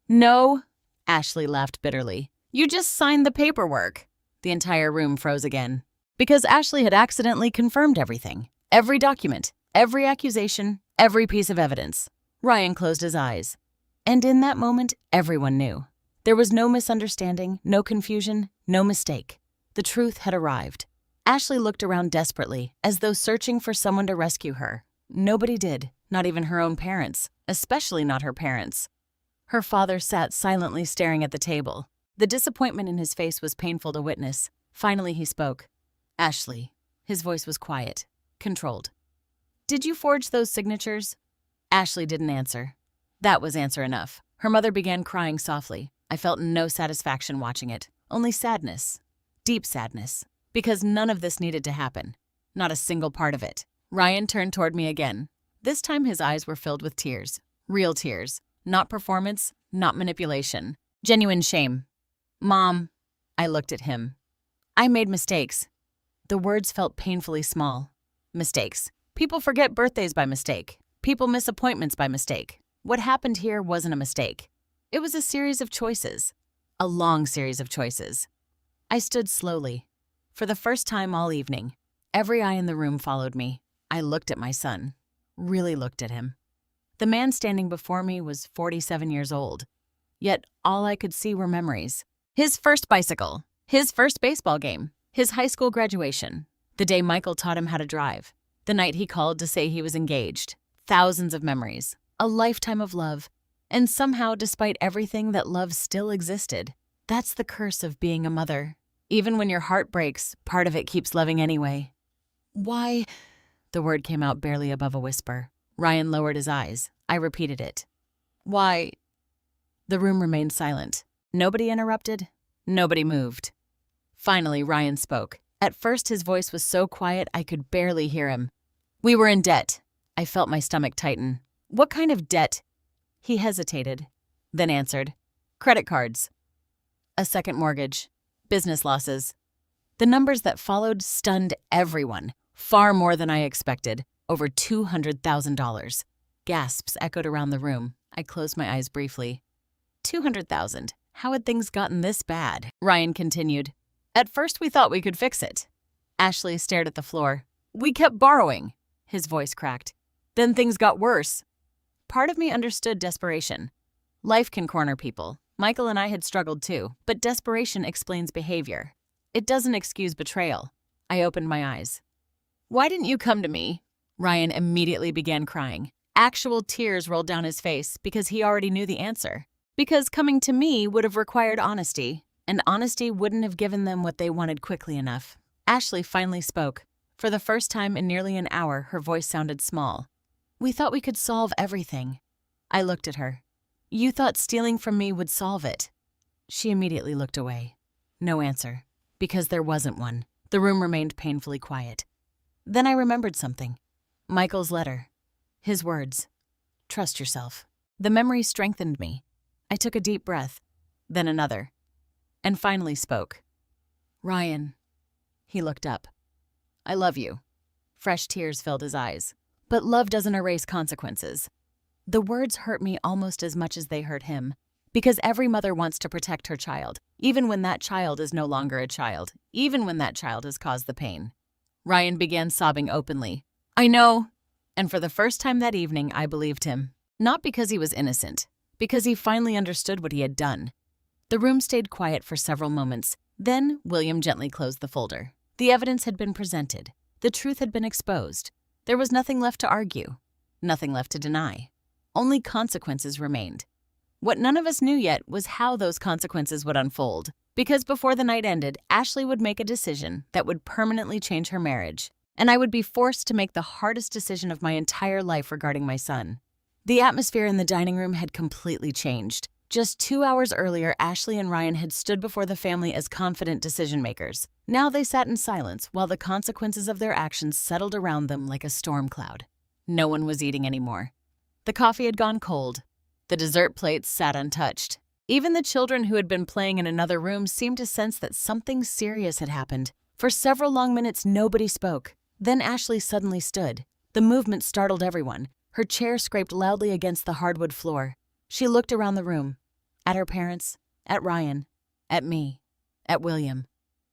No, Ashley laughed bitterly. You just signed the paperwork. The entire room froze again. Because Ashley had accidentally confirmed everything. Every document, every accusation, every piece of evidence. Ryan closed his eyes. And in that moment, everyone knew. There was no misunderstanding, no confusion, no mistake. The truth had arrived. Ashley looked around desperately, as though searching for someone to rescue her. Nobody did, not even her own parents, especially not her parents. Her father sat silently staring at the table. The disappointment in his face was painful to witness. Finally, he spoke. Ashley. His voice was quiet, controlled. Did you forge those signatures? Ashley didn't answer. That was answer enough. Her mother began crying softly. I felt no satisfaction watching it, only sadness. Deep sadness. Because none of this needed to happen. Not a single part of it. Ryan turned toward me again. This time his eyes were filled with tears. Real tears. Not performance, not manipulation. Genuine shame. Mom. I looked at him. I made mistakes. The words felt painfully small. Mistakes. People forget birthdays by mistake. People miss appointments by mistake. What happened here wasn't a mistake. It was a series of choices. A long series of choices. I stood slowly. For the first time all evening, every eye in the room followed me. I looked at my son. Really looked at him. The man standing before me was 47 years old. Yet all I could see were memories. His first bicycle. His first baseball game. His high school graduation. The day Michael taught him how to drive. The night he called to say he was engaged. Thousands of memories. A lifetime of love. And somehow, despite everything, that love still existed. That's the curse of being a mother. Even when your heart breaks, part of it keeps loving anyway. Why? The word came out barely above a whisper. Ryan lowered his eyes. I repeated it. Why? The room remained silent. Nobody interrupted. Nobody moved. Finally, Ryan spoke. At first, his voice was so quiet I could barely hear him. We were in debt. I felt my stomach tighten. What kind of debt? He hesitated, then answered. Credit cards. A second mortgage. Business losses. The numbers that followed stunned everyone, far more than I expected, over $200,000. Gasps echoed around the room. I closed my eyes briefly. $200,000. How had things gotten this bad? Ryan continued. At first we thought we could fix it. Ashley stared at the floor. We kept borrowing. His voice cracked. Then things got worse. Part of me understood desperation. Life can corner people. Michael and I had struggled too, but desperation explains behavior. It doesn't excuse betrayal. I opened my eyes. Why didn't you come to me? Ryan immediately began crying. Actual tears rolled down his face because he already knew the answer. Because coming to me would have required honesty, and honesty wouldn't have given them what they wanted quickly enough. Ashley finally spoke. For the first time in nearly an hour, her voice sounded small. We thought we could solve everything. I looked at her. You thought stealing from me would solve it. She immediately looked away. No answer. Because there wasn't one. The room remained painfully quiet. Then I remembered something. Michael's letter. His words. Trust yourself. The memory strengthened me. I took a deep breath, then another, and finally spoke. "Ryan." He looked up. "I love you." Fresh tears filled his eyes. But love doesn't erase consequences. The words hurt me almost as much as they hurt him, because every mother wants to protect her child, even when that child is no longer a child, even when that child has caused the pain. Ryan began sobbing openly. "I know." And for the first time that evening, I believed him. Not because he was innocent, because he finally understood what he had done. The room stayed quiet for several moments. Then William gently closed the folder. The evidence had been presented. The truth had been exposed. There was nothing left to argue, nothing left to deny. Only consequences remained. What none of us knew yet was how those consequences would unfold, because before the night ended, Ashley would make a decision that would permanently change her marriage, and I would be forced to make the hardest decision of my entire life regarding my son. The atmosphere in the dining room had completely changed. Just 2 hours earlier, Ashley and Ryan had stood before the family as confident decision-makers. Now they sat in silence while the consequences of their actions settled around them like a storm cloud. No one was eating anymore. The coffee had gone cold. The dessert plates sat untouched. Even the children who had been playing in another room seemed to sense that something serious had happened. For several long minutes, nobody spoke. Then Ashley suddenly stood. The movement startled everyone. Her chair scraped loudly against the hardwood floor. She looked around the room. At her parents, at Ryan, at me, at William.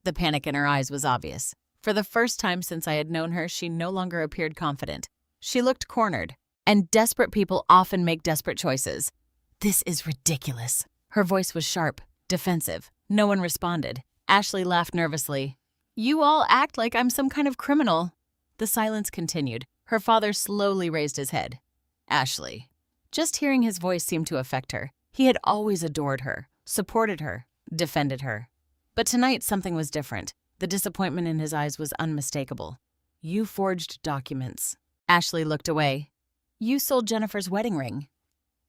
The panic in her eyes was obvious. For the first time since I had known her, she no longer appeared confident. She looked cornered, and desperate people often make desperate choices. "This is ridiculous." Her voice was sharp, defensive. No one responded. Ashley laughed nervously. "You all act like I'm some kind of criminal." The silence continued. Her father slowly raised his head. "Ashley." Just hearing his voice seemed to affect her. He had always adored her, supported her, defended her. But tonight something was different. The disappointment in his eyes was unmistakable. "You forged documents." Ashley looked away. "You sold Jennifer's wedding ring."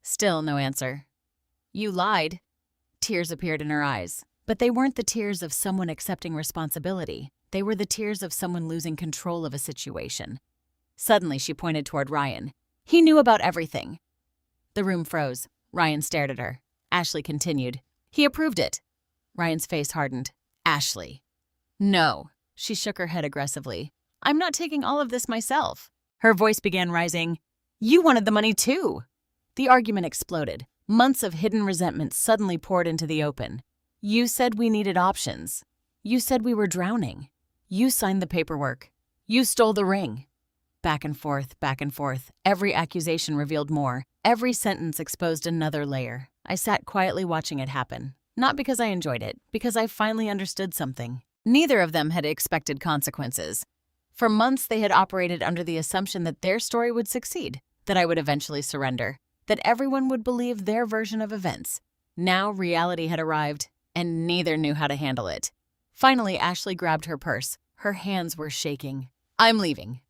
Still no answer. "You lied." Tears appeared in her eyes. But they weren't the tears of someone accepting responsibility. They were the tears of someone losing control of a situation. Suddenly she pointed toward Ryan. "He knew about everything." The room froze. Ryan stared at her. Ashley continued. "He approved it." Ryan's face hardened. "Ashley." "No." She shook her head aggressively. "I'm not taking all of this myself." Her voice began rising. "You wanted the money too." The argument exploded. Months of hidden resentment suddenly poured into the open. "You said we needed options. You said we were drowning. You signed the paperwork. You stole the ring." Back and forth, back and forth. Every accusation revealed more. Every sentence exposed another layer. I sat quietly watching it happen. Not because I enjoyed it, because I finally understood something. Neither of them had expected consequences. For months they had operated under the assumption that their story would succeed, that I would eventually surrender, that everyone would believe their version of events. Now reality had arrived, and neither knew how to handle it. Finally, Ashley grabbed her purse. Her hands were shaking. "I'm leaving."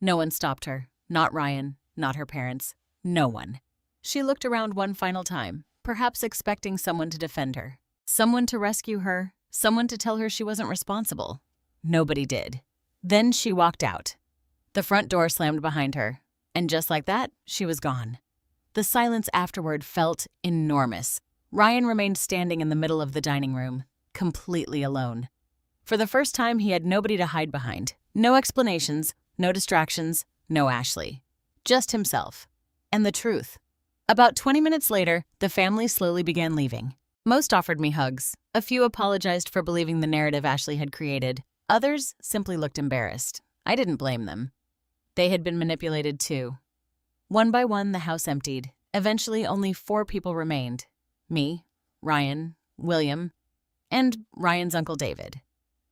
No one stopped her. Not Ryan, not her parents. No one. She looked around one final time, perhaps expecting someone to defend her. Someone to rescue her. Someone to tell her she wasn't responsible. Nobody did. Then she walked out. The front door slammed behind her. And just like that, she was gone. The silence afterward felt enormous. Ryan remained standing in the middle of the dining room, completely alone. For the first time, he had nobody to hide behind. No explanations, no distractions, no Ashley. Just himself. And the truth. About 20 minutes later, the family slowly began leaving. Most offered me hugs. A few apologized for believing the narrative Ashley had created. Others simply looked embarrassed. I didn't blame them. They had been manipulated too. One by one, the house emptied. Eventually, only 4 people remained. Me, Ryan, William, and Ryan's Uncle David.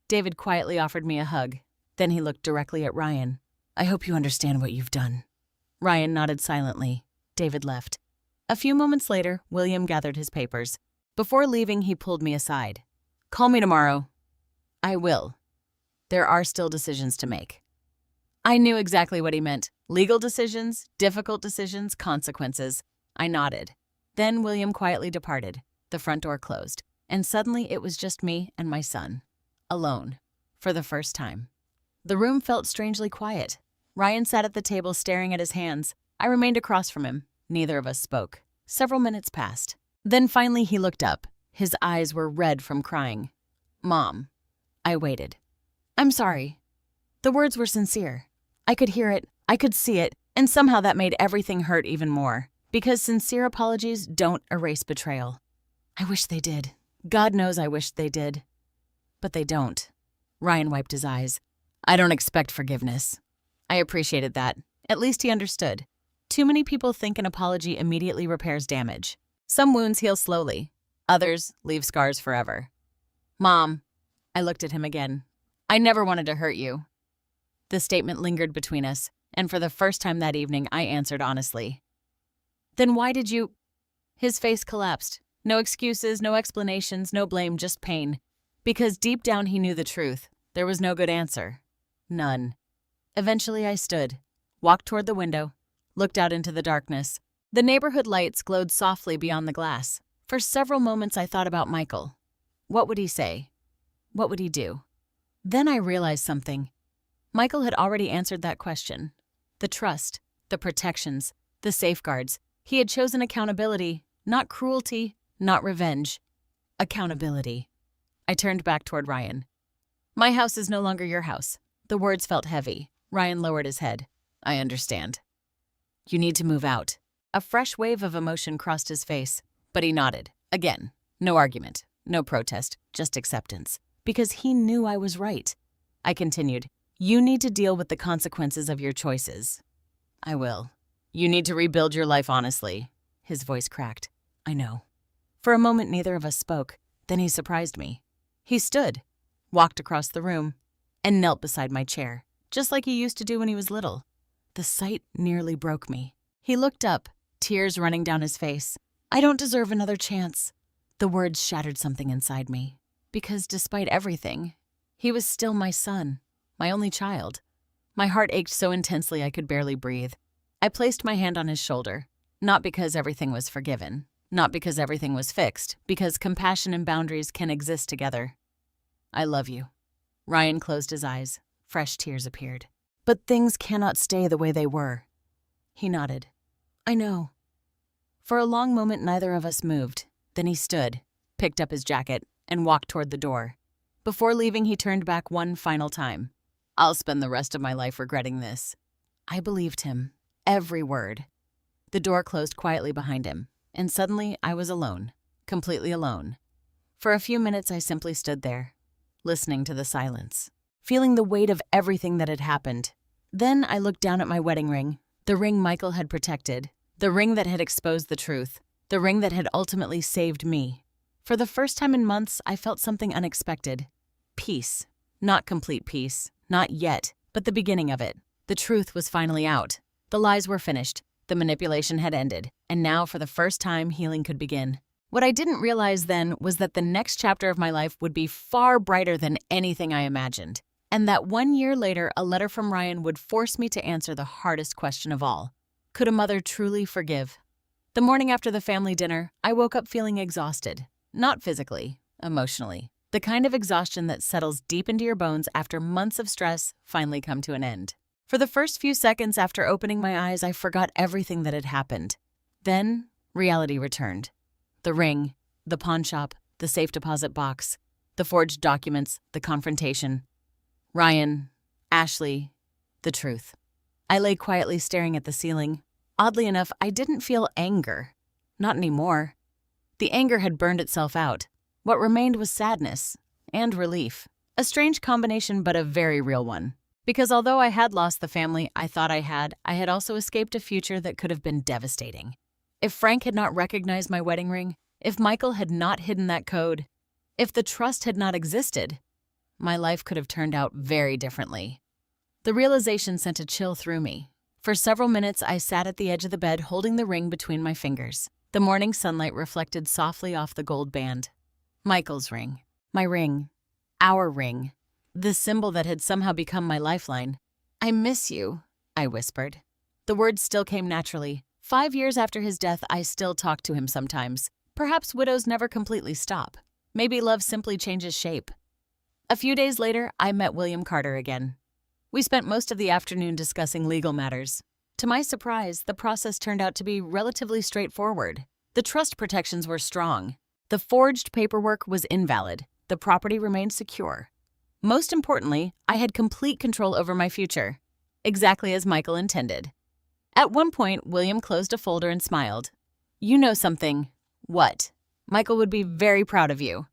David quietly offered me a hug. Then he looked directly at Ryan. "I hope you understand what you've done." Ryan nodded silently. David left. A few moments later, William gathered his papers. Before leaving, he pulled me aside. "Call me tomorrow." "I will. There are still decisions to make." I knew exactly what he meant. Legal decisions, difficult decisions, consequences. I nodded. Then William quietly departed. The front door closed. And suddenly it was just me and my son. Alone. For the first time. The room felt strangely quiet. Ryan sat at the table staring at his hands. I remained across from him. Neither of us spoke. Several minutes passed. Then finally he looked up. His eyes were red from crying. "Mom." I waited. "I'm sorry." The words were sincere. I could hear it, I could see it, and somehow that made everything hurt even more, because sincere apologies don't erase betrayal. I wish they did. God knows I wish they did. But they don't. Ryan wiped his eyes. "I don't expect forgiveness." I appreciated that. At least he understood. Too many people think an apology immediately repairs damage. Some wounds heal slowly. Others leave scars forever. "Mom." I looked at him again. "I never wanted to hurt you." The statement lingered between us, and for the first time that evening, I answered honestly. "Then why did you—" His face collapsed. No excuses, no explanations, no blame, just pain. Because deep down he knew the truth. There was no good answer. None. Eventually I stood, walked toward the window, looked out into the darkness. The neighborhood lights glowed softly beyond the glass. For several moments I thought about Michael. What would he say? What would he do? Then I realized something. Michael had already answered that question. The trust, the protections, the safeguards. He had chosen accountability, not cruelty, not revenge. Accountability. I turned back toward Ryan. "My house is no longer your house." The words felt heavy. Ryan lowered his head. "I understand." "You need to move out." A fresh wave of emotion crossed his face, but he nodded. Again, no argument, no protest, just acceptance. Because he knew I was right. I continued, "You need to deal with the consequences of your choices." "I will." "You need to rebuild your life honestly." His voice cracked. "I know." For a moment, neither of us spoke. Then he surprised me. He stood, walked across the room, and knelt beside my chair, just like he used to do when he was little. The sight nearly broke me. He looked up, tears running down his face. "I don't deserve another chance." The words shattered something inside me. Because despite everything, he was still my son, my only child. My heart ached so intensely I could barely breathe. I placed my hand on his shoulder, not because everything was forgiven, not because everything was fixed, because compassion and boundaries can exist together. "I love you." Ryan closed his eyes. Fresh tears appeared. "But things cannot stay the way they were." He nodded. "I know." For a long moment, neither of us moved. Then he stood, picked up his jacket, and walked toward the door. Before leaving, he turned back one final time. "I'll spend the rest of my life regretting this." I believed him. Every word. The door closed quietly behind him, and suddenly I was alone, completely alone. For a few minutes I simply stood there, listening to the silence, feeling the weight of everything that had happened. Then I looked down at my wedding ring, the ring Michael had protected, the ring that had exposed the truth, the ring that had ultimately saved me. For the first time in months, I felt something unexpected. Peace. Not complete peace, not yet, but the beginning of it. The truth was finally out. The lies were finished. The manipulation had ended. And now, for the first time, healing could begin. What I didn't realize then was that the next chapter of my life would be far brighter than anything I imagined. And that 1 year later, a letter from Ryan would force me to answer the hardest question of all. Could a mother truly forgive? The morning after the family dinner, I woke up feeling exhausted. Not physically, emotionally. The kind of exhaustion that settles deep into your bones after months of stress finally come to an end. For the first few seconds after opening my eyes, I forgot everything that had happened. Then, reality returned. The ring, the pawnshop, the safe deposit box, the forged documents, the confrontation. Ryan, Ashley, the truth. I lay quietly staring at the ceiling. Oddly enough, I didn't feel anger. Not anymore. The anger had burned itself out. What remained was sadness and relief. A strange combination, but a very real one. Because although I had lost the family I thought I had also escaped a future that could have been devastating. If Frank had not recognized my wedding ring, if Michael had not hidden that code, if the trust had not existed, my life could have turned out very differently. The realization sent a chill through me. For several minutes, I sat at the edge of the bed holding the ring between my fingers. The morning sunlight reflected softly off the gold band. Michael's ring. My ring. Our ring. The symbol that had somehow become my lifeline. "I miss you," I whispered. The words still came naturally. 5 years after his death, I still talk to him sometimes. Perhaps widows never completely stop. Maybe love simply changes shape. A few days later, I met William Carter again. We spent most of the afternoon discussing legal matters. To my surprise, the process turned out to be relatively straightforward. The trust protections were strong. The forged paperwork was invalid. The property remained secure. Most importantly, I had complete control over my future, exactly as Michael intended. At one point, William closed a folder and smiled. "You know something." "What?" "Michael would be very proud of you."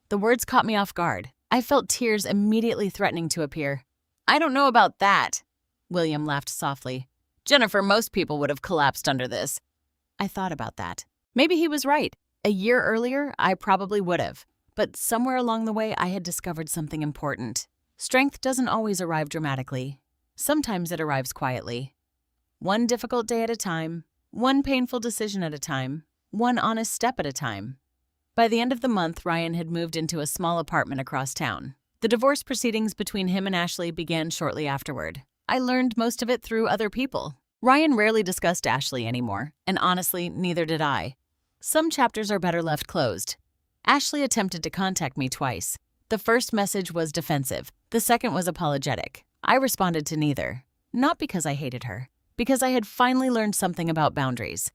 The words caught me off guard. I felt tears immediately threatening to appear. "I don't know about that." William laughed softly. "Jennifer, most people would have collapsed under this." I thought about that. Maybe he was right. A year earlier, I probably would have. But somewhere along the way, I had discovered something important. Strength doesn't always arrive dramatically. Sometimes it arrives quietly. One difficult day at a time, one painful decision at a time, one honest step at a time. By the end of the month, Ryan had moved into a small apartment across town. The divorce proceedings between him and Ashley began shortly afterward. I learned most of it through other people. Ryan rarely discussed Ashley anymore, and honestly, neither did I. Some chapters are better left closed. Ashley attempted to contact me twice. The first message was defensive. The second was apologetic. I responded to neither. Not because I hated her, because I had finally learned something about boundaries.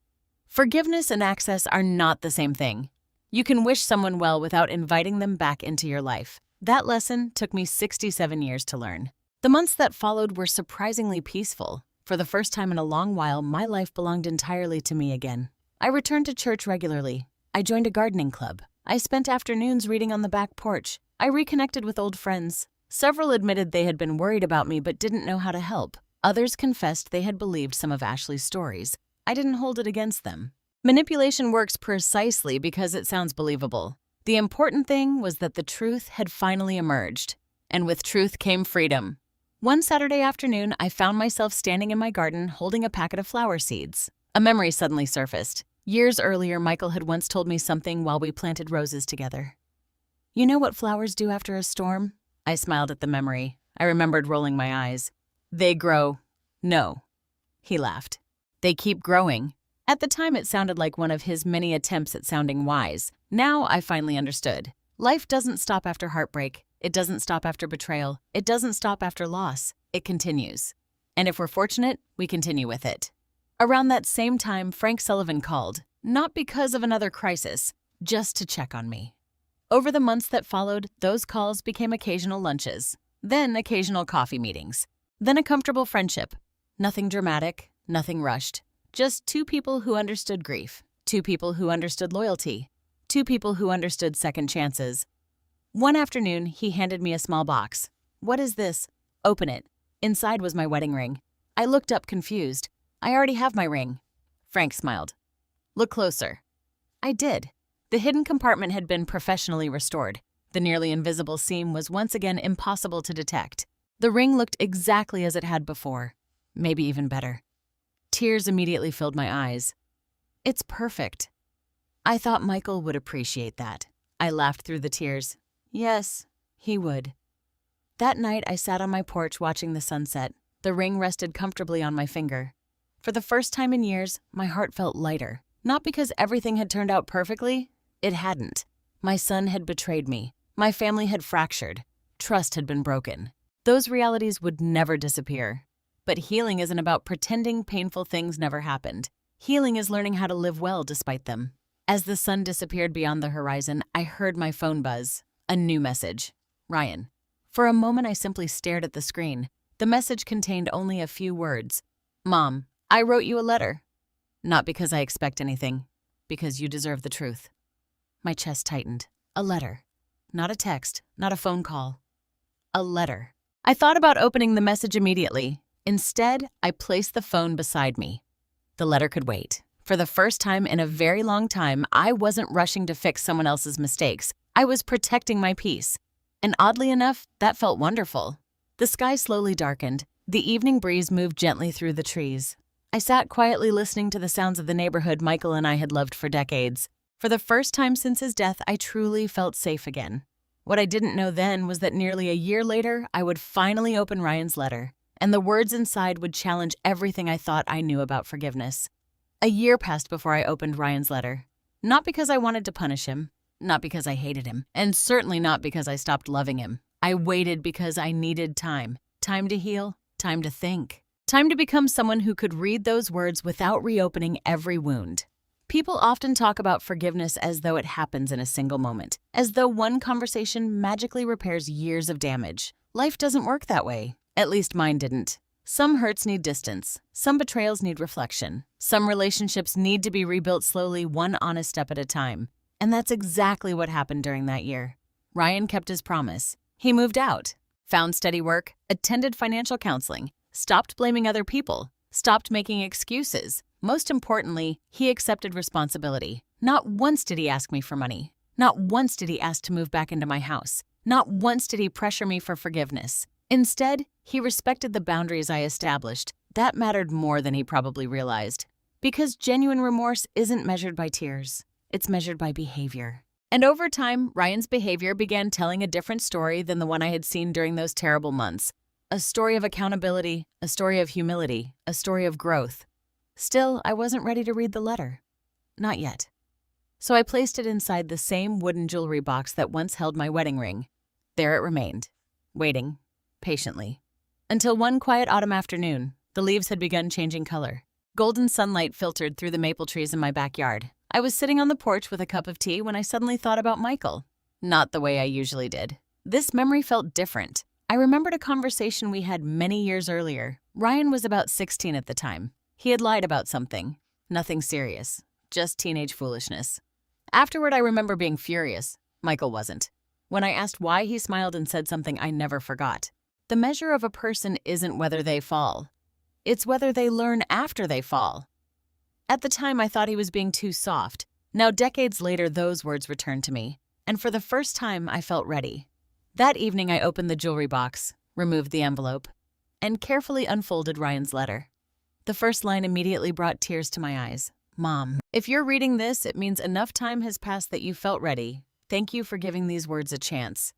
Forgiveness and access are not the same thing. You can wish someone well without inviting them back into your life. That lesson took me 67 years to learn. The months that followed were surprisingly peaceful. For the first time in a long while, my life belonged entirely to me again. I returned to church regularly. I joined a gardening club. I spent afternoons reading on the back porch. I reconnected with old friends. Several admitted they had been worried about me but didn't know how to help. Others confessed they had believed some of Ashley's stories. I didn't hold it against them. Manipulation works precisely because it sounds believable. The important thing was that the truth had finally emerged. And with truth came freedom. One Saturday afternoon, I found myself standing in my garden holding a packet of flower seeds. A memory suddenly surfaced. Years earlier, Michael had once told me something while we planted roses together. "You know what flowers do after a storm?" I smiled at the memory. I remembered rolling my eyes. "They grow." "No." He laughed. "They keep growing." At the time, it sounded like one of his many attempts at sounding wise. Now I finally understood. Life doesn't stop after heartbreak. It doesn't stop after betrayal. It doesn't stop after loss. It continues. And if we're fortunate, we continue with it. Around that same time, Frank Sullivan called, not because of another crisis, just to check on me. Over the months that followed, those calls became occasional lunches, then occasional coffee meetings, then a comfortable friendship. Nothing dramatic, nothing rushed. Just two people who understood grief, two people who understood loyalty, two people who understood second chances. One afternoon, he handed me a small box. "What is this?" "Open it." Inside was my wedding ring. I looked up confused. "I already have my ring." Frank smiled. "Look closer." I did. The hidden compartment had been professionally restored. The nearly invisible seam was once again impossible to detect. The ring looked exactly as it had before, maybe even better. Tears immediately filled my eyes. "It's perfect." I thought Michael would appreciate that. I laughed through the tears. Yes, he would. That night, I sat on my porch watching the sunset. The ring rested comfortably on my finger. For the first time in years, my heart felt lighter. Not because everything had turned out perfectly. It hadn't. My son had betrayed me. My family had fractured. Trust had been broken. Those realities would never disappear. But healing isn't about pretending painful things never happened. Healing is learning how to live well despite them. As the sun disappeared beyond the horizon, I heard my phone buzz. A new message. "Ryan." For a moment, I simply stared at the screen. The message contained only a few words. "Mom, I wrote you a letter. Not because I expect anything, because you deserve the truth." My chest tightened. A letter. Not a text, not a phone call. A letter. I thought about opening the message immediately. Instead, I placed the phone beside me. The letter could wait. For the first time in a very long time, I wasn't rushing to fix someone else's mistakes. I was protecting my peace. And oddly enough, that felt wonderful. The sky slowly darkened. The evening breeze moved gently through the trees. I sat quietly listening to the sounds of the neighborhood Michael and I had loved for decades. For the first time since his death, I truly felt safe again. What I didn't know then was that nearly a year later, I would finally open Ryan's letter, and the words inside would challenge everything I thought I knew about forgiveness. A year passed before I opened Ryan's letter. Not because I wanted to punish him, not because I hated him, and certainly not because I stopped loving him. I waited because I needed time. Time to heal, time to think. Time to become someone who could read those words without reopening every wound. People often talk about forgiveness as though it happens in a single moment, as though one conversation magically repairs years of damage. Life doesn't work that way. At least mine didn't. Some hurts need distance. Some betrayals need reflection. Some relationships need to be rebuilt slowly, one honest step at a time. And that's exactly what happened during that year. Ryan kept his promise. He moved out, found steady work, attended financial counseling, stopped blaming other people, stopped making excuses. Most importantly, he accepted responsibility. Not once did he ask me for money. Not once did he ask to move back into my house. Not once did he pressure me for forgiveness. Instead, he respected the boundaries I established. That mattered more than he probably realized. Because genuine remorse isn't measured by tears. It's measured by behavior. And over time, Ryan's behavior began telling a different story than the one I had seen during those terrible months. A story of accountability, a story of humility, a story of growth. Still, I wasn't ready to read the letter. Not yet. So I placed it inside the same wooden jewelry box that once held my wedding ring. There it remained, waiting, patiently. Until one quiet autumn afternoon, the leaves had begun changing color. Golden sunlight filtered through the maple trees in my backyard. I was sitting on the porch with a cup of tea when I suddenly thought about Michael. Not the way I usually did. This memory felt different. I remembered a conversation we had many years earlier. Ryan was about 16 at the time. He had lied about something. Nothing serious. Just teenage foolishness. Afterward, I remember being furious. Michael wasn't. When I asked why, he smiled and said something I never forgot. The measure of a person isn't whether they fall. It's whether they learn after they fall. At the time, I thought he was being too soft. Now, decades later, those words returned to me. And for the first time, I felt ready. That evening, I opened the jewelry box, removed the envelope, and carefully unfolded Ryan's letter. The first line immediately brought tears to my eyes. Mom, if you're reading this, it means enough time has passed that you felt ready. Thank you for giving these words a chance.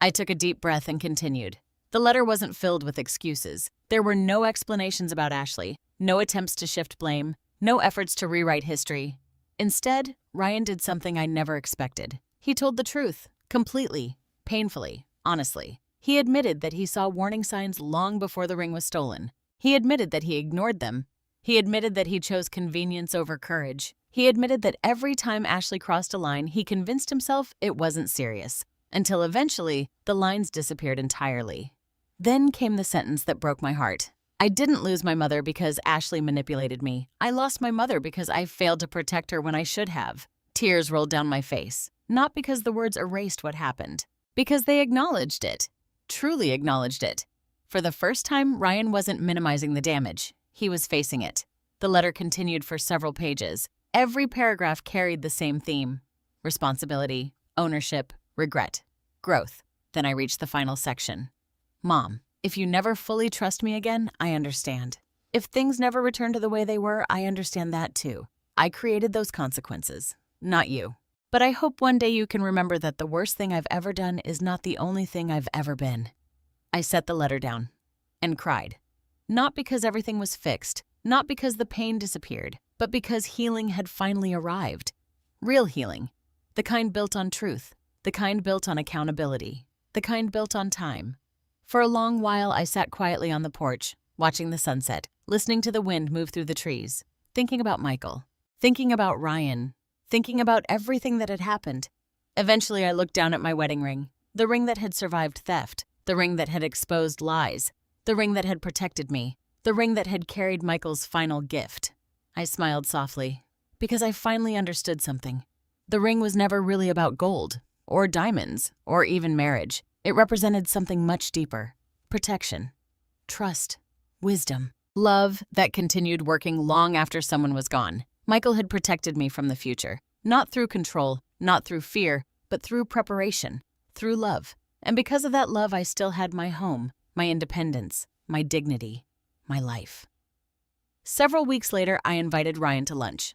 I took a deep breath and continued. The letter wasn't filled with excuses. There were no explanations about Ashley, no attempts to shift blame, no efforts to rewrite history. Instead, Ryan did something I never expected. He told the truth, completely, painfully, honestly. He admitted that he saw warning signs long before the ring was stolen. He admitted that he ignored them. He admitted that he chose convenience over courage. He admitted that every time Ashley crossed a line, he convinced himself it wasn't serious, until eventually the lines disappeared entirely. Then came the sentence that broke my heart. I didn't lose my mother because Ashley manipulated me. I lost my mother because I failed to protect her when I should have. Tears rolled down my face, not because the words erased what happened, because they acknowledged it, truly acknowledged it. For the first time, Ryan wasn't minimizing the damage. He was facing it. The letter continued for several pages. Every paragraph carried the same theme: responsibility, ownership, regret, growth. Then I reached the final section. Mom, if you never fully trust me again, I understand. If things never return to the way they were, I understand that too. I created those consequences, not you. But I hope one day you can remember that the worst thing I've ever done is not the only thing I've ever been. I set the letter down and cried. Not because everything was fixed, not because the pain disappeared, but because healing had finally arrived. Real healing. The kind built on truth. The kind built on accountability. The kind built on time. For a long while, I sat quietly on the porch, watching the sunset, listening to the wind move through the trees, thinking about Michael, thinking about Ryan, thinking about everything that had happened. Eventually, I looked down at my wedding ring, the ring that had survived theft, the ring that had exposed lies, the ring that had protected me, the ring that had carried Michael's final gift. I smiled softly, because I finally understood something. The ring was never really about gold, or diamonds, or even marriage. It represented something much deeper: protection, trust, wisdom, love that continued working long after someone was gone. Michael had protected me from the future, not through control, not through fear, but through preparation, through love. And because of that love, I still had my home, my independence, my dignity, my life. Several weeks later, I invited Ryan to lunch.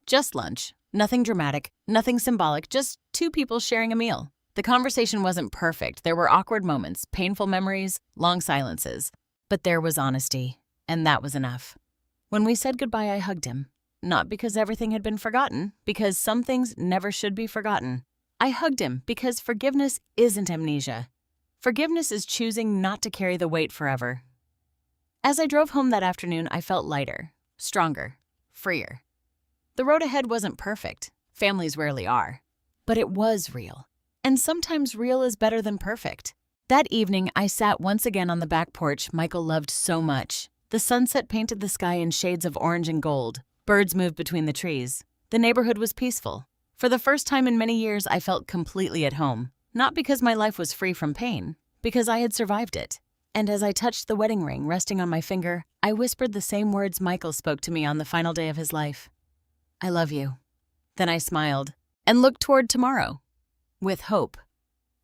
Just lunch. Nothing dramatic, nothing symbolic, just two people sharing a meal. The conversation wasn't perfect. There were awkward moments, painful memories, long silences. But there was honesty, and that was enough. When we said goodbye, I hugged him. Not because everything had been forgotten, because some things never should be forgotten. I hugged him because forgiveness isn't amnesia. Forgiveness is choosing not to carry the weight forever. As I drove home that afternoon, I felt lighter, stronger, freer. The road ahead wasn't perfect. Families rarely are. But it was real. And sometimes real is better than perfect. That evening, I sat once again on the back porch Michael loved so much. The sunset painted the sky in shades of orange and gold. Birds moved between the trees. The neighborhood was peaceful. For the first time in many years, I felt completely at home. Not because my life was free from pain, because I had survived it. And as I touched the wedding ring resting on my finger, I whispered the same words Michael spoke to me on the final day of his life. I love you. Then I smiled and looked toward tomorrow with hope.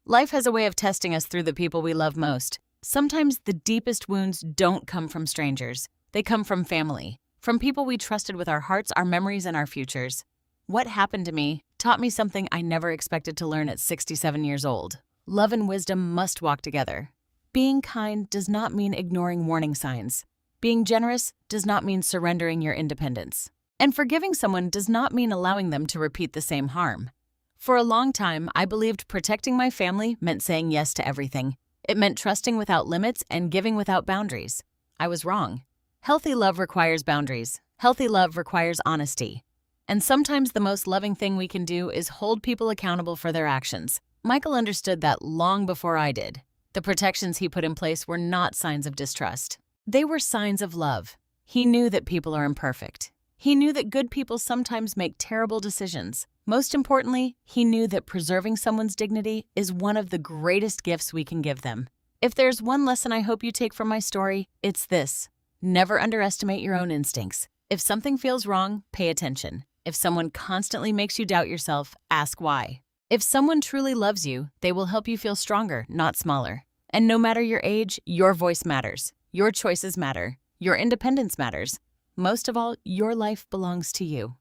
Life has a way of testing us through the people we love most. Sometimes the deepest wounds don't come from strangers. They come from family, from people we trusted with our hearts, our memories, and our futures. What happened to me taught me something I never expected to learn at 67 years old. Love and wisdom must walk together. Being kind does not mean ignoring warning signs. Being generous does not mean surrendering your independence. And forgiving someone does not mean allowing them to repeat the same harm. For a long time, I believed protecting my family meant saying yes to everything. It meant trusting without limits and giving without boundaries. I was wrong. Healthy love requires boundaries. Healthy love requires honesty. And sometimes the most loving thing we can do is hold people accountable for their actions. Michael understood that long before I did. The protections he put in place were not signs of distrust. They were signs of love. He knew that people are imperfect. He knew that good people sometimes make terrible decisions. Most importantly, he knew that preserving someone's dignity is one of the greatest gifts we can give them. If there's one lesson I hope you take from my story, it's this. Never underestimate your own instincts. If something feels wrong, pay attention. If someone constantly makes you doubt yourself, ask why. If someone truly loves you, they will help you feel stronger, not smaller. And no matter your age, your voice matters. Your choices matter. Your independence matters. Most of all, your life belongs to you.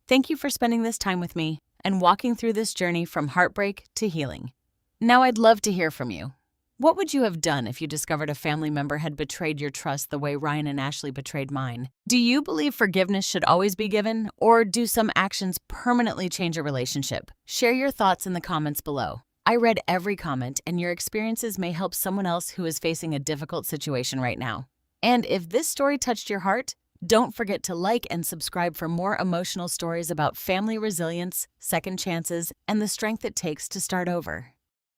Thank you for spending this time with me and walking through this journey from heartbreak to healing. Now I'd love to hear from you. What would you have done if you discovered a family member had betrayed your trust the way Ryan and Ashley betrayed mine? Do you believe forgiveness should always be given, or do some actions permanently change a relationship? Share your thoughts in the comments below. I read every comment, and your experiences may help someone else who is facing a difficult situation right now. And if this story touched your heart, don't forget to like and subscribe for more emotional stories about family resilience, second chances, and the strength it takes to start over.